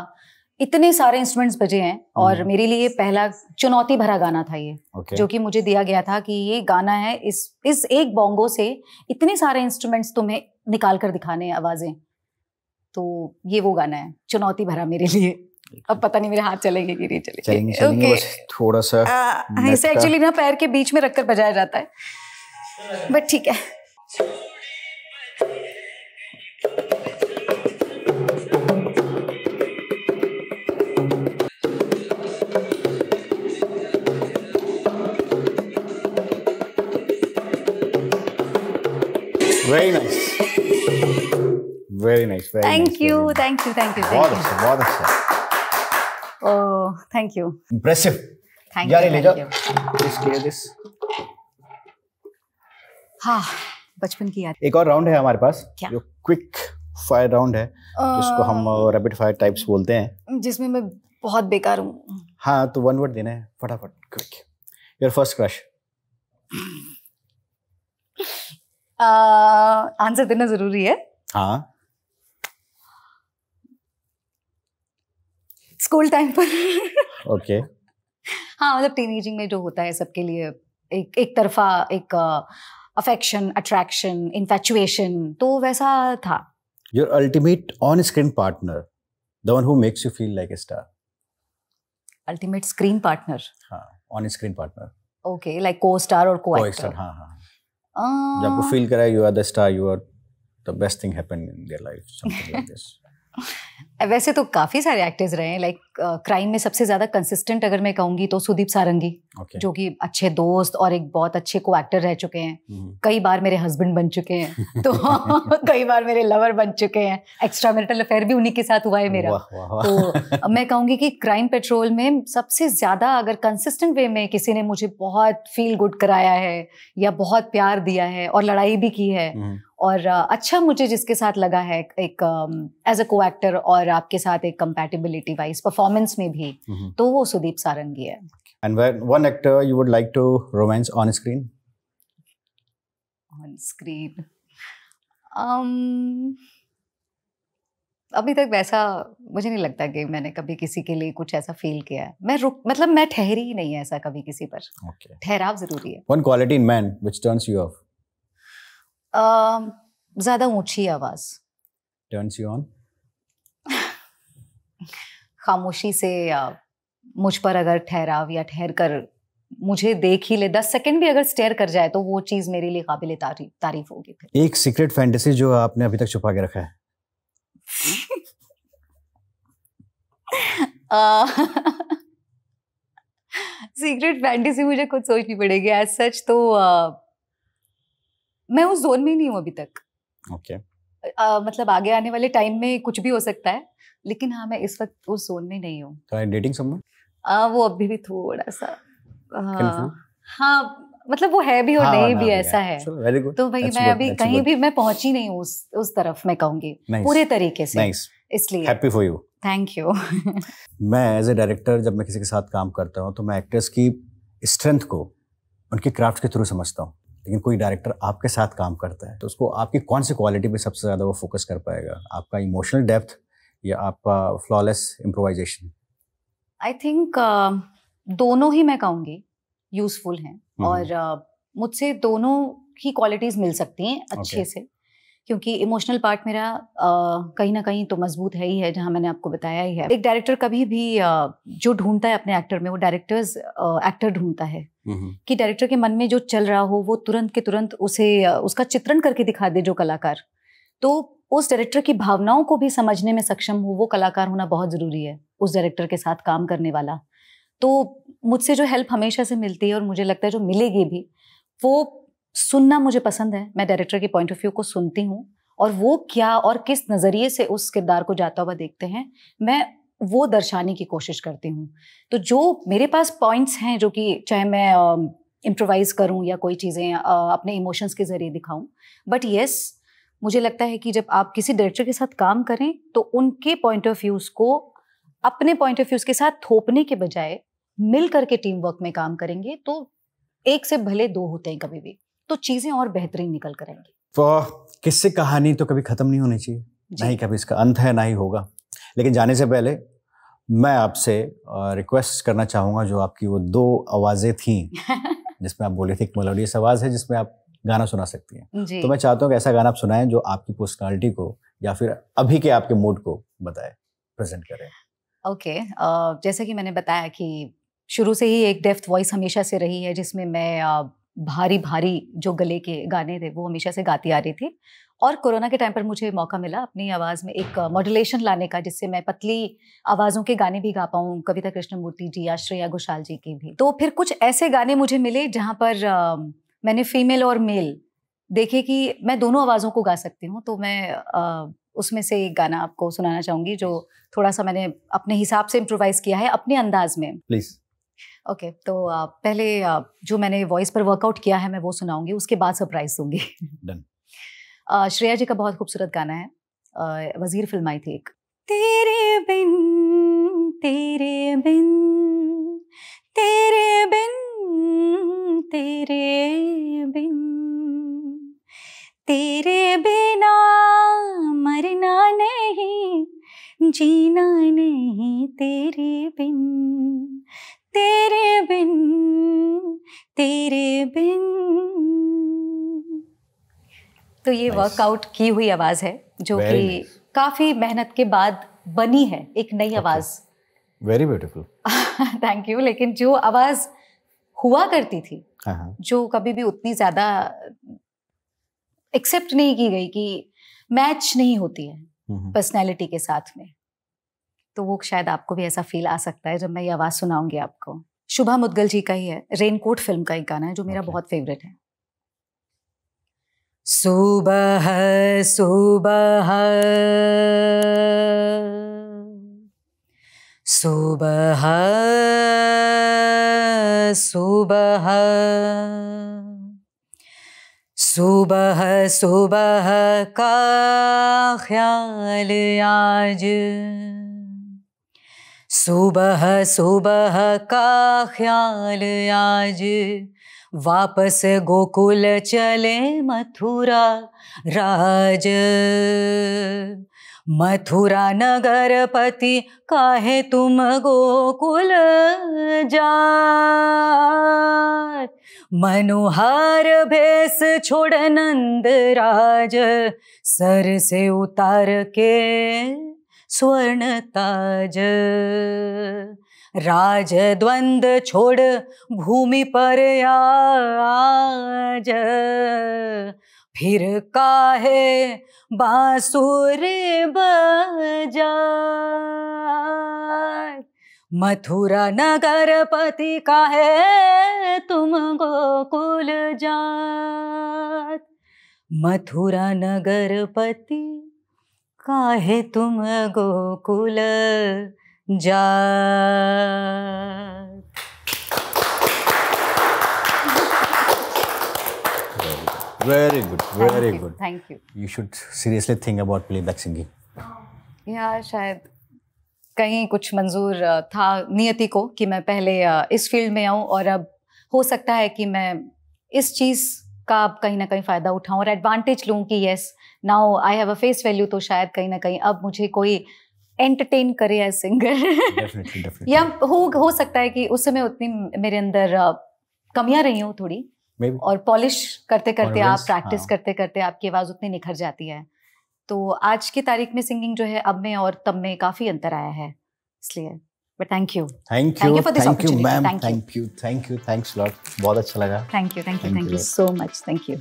इतने सारे इंस्ट्रूमेंट्स बजे हैं, और मेरे लिए पहला चुनौती भरा गाना था ये। जो कि मुझे दिया गया था कि ये गाना है, इस एक बोंगो से इतने सारे इंस्ट्रूमेंट्स तुम्हें निकाल कर दिखाने आवाजें। तो ये वो गाना है, चुनौती भरा मेरे लिए। अब पता नहीं मेरे हाथ चलेंगे कि नहीं चलेंगे। बस थोड़ा सा इसे एक्चुअली ना पैर के बीच में रखकर बजाया जाता है, बट ठीक है। Very nice, very nice, very thank you, nice. thank you. बहुत अच्छा, बहुत अच्छा। Oh, thank you. Impressive. Thank you. ले जाओ। Please clear this. हाँ, बचपन की याद। एक और राउंड है हमारे पास, क्या? जो क्विक फायर राउंड है, जिसको हम रैपिड फायर टाइप्स बोलते हैं, जिसमें मैं बहुत बेकार हूँ। हाँ, तो 1 वर्ड देना है फटाफट, quick. Your first crush. Answer देना जरूरी है? हाँ। स्कूल टाइम पर। ओके। हाँ, मतलब टीनेजिंग में जो होता है सबके लिए, एक तरफा एक अफेक्शन, अट्रैक्शन, इन्फैचुएशन, तो वैसा था। Your ultimate on screen partner, the one who makes you feel like a star. Ultimate screen partner? हाँ, on screen partner. Okay, like को स्टार और को एक्टर। हाँ हाँ, जब आपको फील कराए you are the star, you are the best thing happened in their life, something like this. वैसे तो काफी सारे एक्टर्स रहे हैं, लाइक क्राइम में सबसे ज्यादा कंसिस्टेंट अगर मैं कहूंगी तो सुदीप सारंगी, जो कि अच्छे दोस्त और एक बहुत अच्छे को एक्टर रह चुके हैं। कई बार मेरे हस्बैंड बन चुके हैं, तो कई बार मेरे लवर बन चुके हैं। एक्स्ट्रा मैरिटल अफेयर भी उन्हीं के साथ हुआ है मेरा। तो मैं कहूंगी कि क्राइम पेट्रोल में सबसे ज्यादा अगर कंसिस्टेंट वे में किसी ने मुझे बहुत फील गुड कराया है या बहुत प्यार दिया है और लड़ाई भी की है, और अच्छा मुझे जिसके साथ लगा है एक एज अ को एक्टर और आपके साथ एक कंपैटिबिलिटी वाइज परफॉर्मेंस में भी, तो वो सुदीप सारंगी है। And one actor you would like to romance on screen? On screen, अभी तक वैसा मुझे नहीं लगता कि मैंने कभी किसी के लिए कुछ ऐसा फील किया है। मतलब मैं ठहरी ही नहीं है ऐसा कभी किसी पर। ठहराव जरूरी है। One quality in man which turns you off? ज्यादा ऊंची आवाज। Turns you on? खामोशी से मुझ पर अगर ठहराव या ठहर कर मुझे देख ही ले, 10 सेकंड भी अगर स्टेयर कर जाए तो वो चीज मेरे लिए काबिल तारीफ होगी। एक सीक्रेट फैंटेसी जो आपने अभी तक छुपा के रखा है? सीक्रेट फैंटेसी मुझे खुद सोचनी पड़ेगी। एज सच तो मैं उस जोन में नहीं हूँ अभी तक। ओके। मतलब आगे आने वाले टाइम में कुछ भी हो सकता है, लेकिन हाँ मैं इस वक्त उस जोन में नहीं हूँ। Dating someone? वो अभी भी थोड़ा सा हाँ मतलब वो है भी और नहीं भी, ऐसा है। तो भाई मैं अभी कहीं भी मैं पहुंची नहीं हूँ उस तरफ, मैं कहूँगी पूरे तरीके से। इसलिए happy for you. Thank you. मैं एज ए डायरेक्टर जब मैं किसी के साथ काम करता हूँ तो मैं एक्टर्स की स्ट्रेंथ को उनके क्राफ्ट के थ्रू समझता हूँ, लेकिन कोई डायरेक्टर आपके साथ काम करता है तो उसको आपकी कौन सी क्वालिटी पे सबसे ज़्यादा वो फोकस कर पाएगा? आपका इमोशनल डेप्थ या आपका फ्लॉलेस इम्प्रोवाइजेशन? आई थिंक दोनों ही मैं कहूँगी यूजफुल हैं, और मुझसे दोनों ही क्वालिटीज़ मिल सकती हैं अच्छे से, क्योंकि इमोशनल पार्ट मेरा कहीं ना कहीं तो मजबूत है ही है, जहाँ मैंने आपको बताया ही है। एक डायरेक्टर कभी भी जो ढूंढता है अपने एक्टर में, वो डायरेक्टर्स एक्टर ढूंढता है कि डायरेक्टर के मन में जो चल रहा हो वो तुरंत के तुरंत उसे उसका चित्रण करके दिखा दे जो कलाकार। तो उस डायरेक्टर की भावनाओं को भी समझने में सक्षम हो वो कलाकार होना बहुत ज़रूरी है, उस डायरेक्टर के साथ काम करने वाला। तो मुझसे जो हेल्प हमेशा से मिलती है और मुझे लगता है जो मिलेगी भी, वो सुनना मुझे पसंद है। मैं डायरेक्टर के पॉइंट ऑफ व्यू को सुनती हूँ और वो क्या और किस नज़रिए से उस किरदार को जाता हुआ देखते हैं, मैं वो दर्शाने की कोशिश करती हूँ। तो जो मेरे पास पॉइंट्स हैं, जो कि चाहे मैं इम्प्रोवाइज़ करूँ या कोई चीज़ें अपने इमोशंस के ज़रिए दिखाऊँ, बट येस मुझे लगता है कि जब आप किसी डायरेक्टर के साथ काम करें तो उनके पॉइंट ऑफ व्यूज़ को अपने पॉइंट ऑफ व्यूज़ के साथ थोपने के बजाय मिल करके टीम वर्क में काम करेंगे तो एक से भले दो होते हैं कभी भी, तो चीज़ें और बेहतरीन निकल कर आएंगी। तो किस्से कहानी तो कभी ख़त्म नहीं होनी चाहिए, ना ही कभी इसका अंत है ना ही होगा। लेकिन जाने से पहले मैं आपसे रिक्वेस्ट करना चाहूँगा, जो आपकी वो 2 आवाज़ें थीं जिसमें आप बोले थे एक मेलोडियस आवाज़ है जिसमें आप गाना सुना सकती हैं, तो मैं चाहता हूँ कि ऐसा गाना आप सुनाएं जो आपकी पर्सनालिटी को या फिर अभी के आपके मूड को बताए, प्रेजेंट करें। ओके, जैसा कि मैंने बताया कि शुरू से ही एक डेफ्थ वॉइस हमेशा से रही है, जिसमें मैं भारी भारी जो गले के गाने थे वो हमेशा से गाती आ रही थी, और कोरोना के टाइम पर मुझे मौका मिला अपनी आवाज़ में एक मॉड्यूलेशन लाने का, जिससे मैं पतली आवाज़ों के गाने भी गा पाऊँ, कविता कृष्णमूर्ति जी या श्रेया घोषाल जी की भी। तो फिर कुछ ऐसे गाने मुझे मिले जहाँ पर मैंने फीमेल और मेल देखे कि मैं दोनों आवाज़ों को गा सकती हूँ। तो मैं उसमें से एक गाना आपको सुनाना चाहूँगी जो थोड़ा सा मैंने अपने हिसाब से इम्प्रोवाइज़ किया है अपने अंदाज में। प्लीज़। ओके, तो पहले जो मैंने वॉइस पर वर्कआउट किया है मैं वो सुनाऊंगी, उसके बाद सरप्राइज दूंगी। डन। श्रेया जी का बहुत खूबसूरत गाना है, वजीर फिल्म आई थी एक। तेरे बिन तेरे बिन तेरे बिन तेरे बिन तेरे बिना मरना नहीं जीना नहीं, तेरे बिन तेरे बिन तेरे बिन। तो ये वर्कआउट की हुई आवाज़ है जो कि काफ़ी मेहनत के बाद बनी है, एक नई आवाज़। Very beautiful. Thank you. लेकिन जो आवाज़ हुआ करती थी, जो कभी भी उतनी ज़्यादा एक्सेप्ट नहीं की गई, कि मैच नहीं होती है पर्सनैलिटी के साथ में, तो वो शायद आपको भी ऐसा फील आ सकता है जब मैं ये आवाज़ सुनाऊंगी आपको। शुभा मुद्गल जी का ही है, रेनकोट फिल्म का एक गाना है जो मेरा बहुत फेवरेट है। सुबह सुबह सुबह सुबह सुबह सुबह का ख्याल आज, सुबह सुबह का ख्याल आज, वापस गोकुल चले मथुरा राज, मथुरा नगर पति काहे तुम गोकुल जात, मनोहार भेष छोड़ नंद राज, सर से उतार के स्वर्ण ताज, राज द्वंद छोड़ भूमि पर आज, फिर काहे बांसुरी बजा। मथुरा नगर पति काहे तुम गोकुल जात। मथुरा नगर पति काहे तुम गोकुल जात। Very good, very good. Thank you. You should seriously think about playback singing. या शायद कहीं कुछ मंजूर था नियति को कि मैं पहले इस फील्ड में आऊँ, और अब हो सकता है कि मैं इस चीज़ का अब कहीं ना कहीं फ़ायदा उठाऊँ और एडवांटेज लूँ कि yes now I have a face value, तो शायद कहीं ना कहीं अब मुझे कोई एंटरटेन करे एज सिंगर। या हो सकता है कि उस समय उतनी मेरे अंदर कमियां रही हों थोड़ी, और पॉलिश करते करते आप प्रैक्टिस करते करते आपकी आवाज़ उतनी निखर जाती है। तो आज की तारीख में सिंगिंग जो है अब में और तब में काफ़ी अंतर आया है, इसलिए but thank you for this opportunity. Thank you, thanks lot, बहुत अच्छा लगा। Thank you so much, thank you.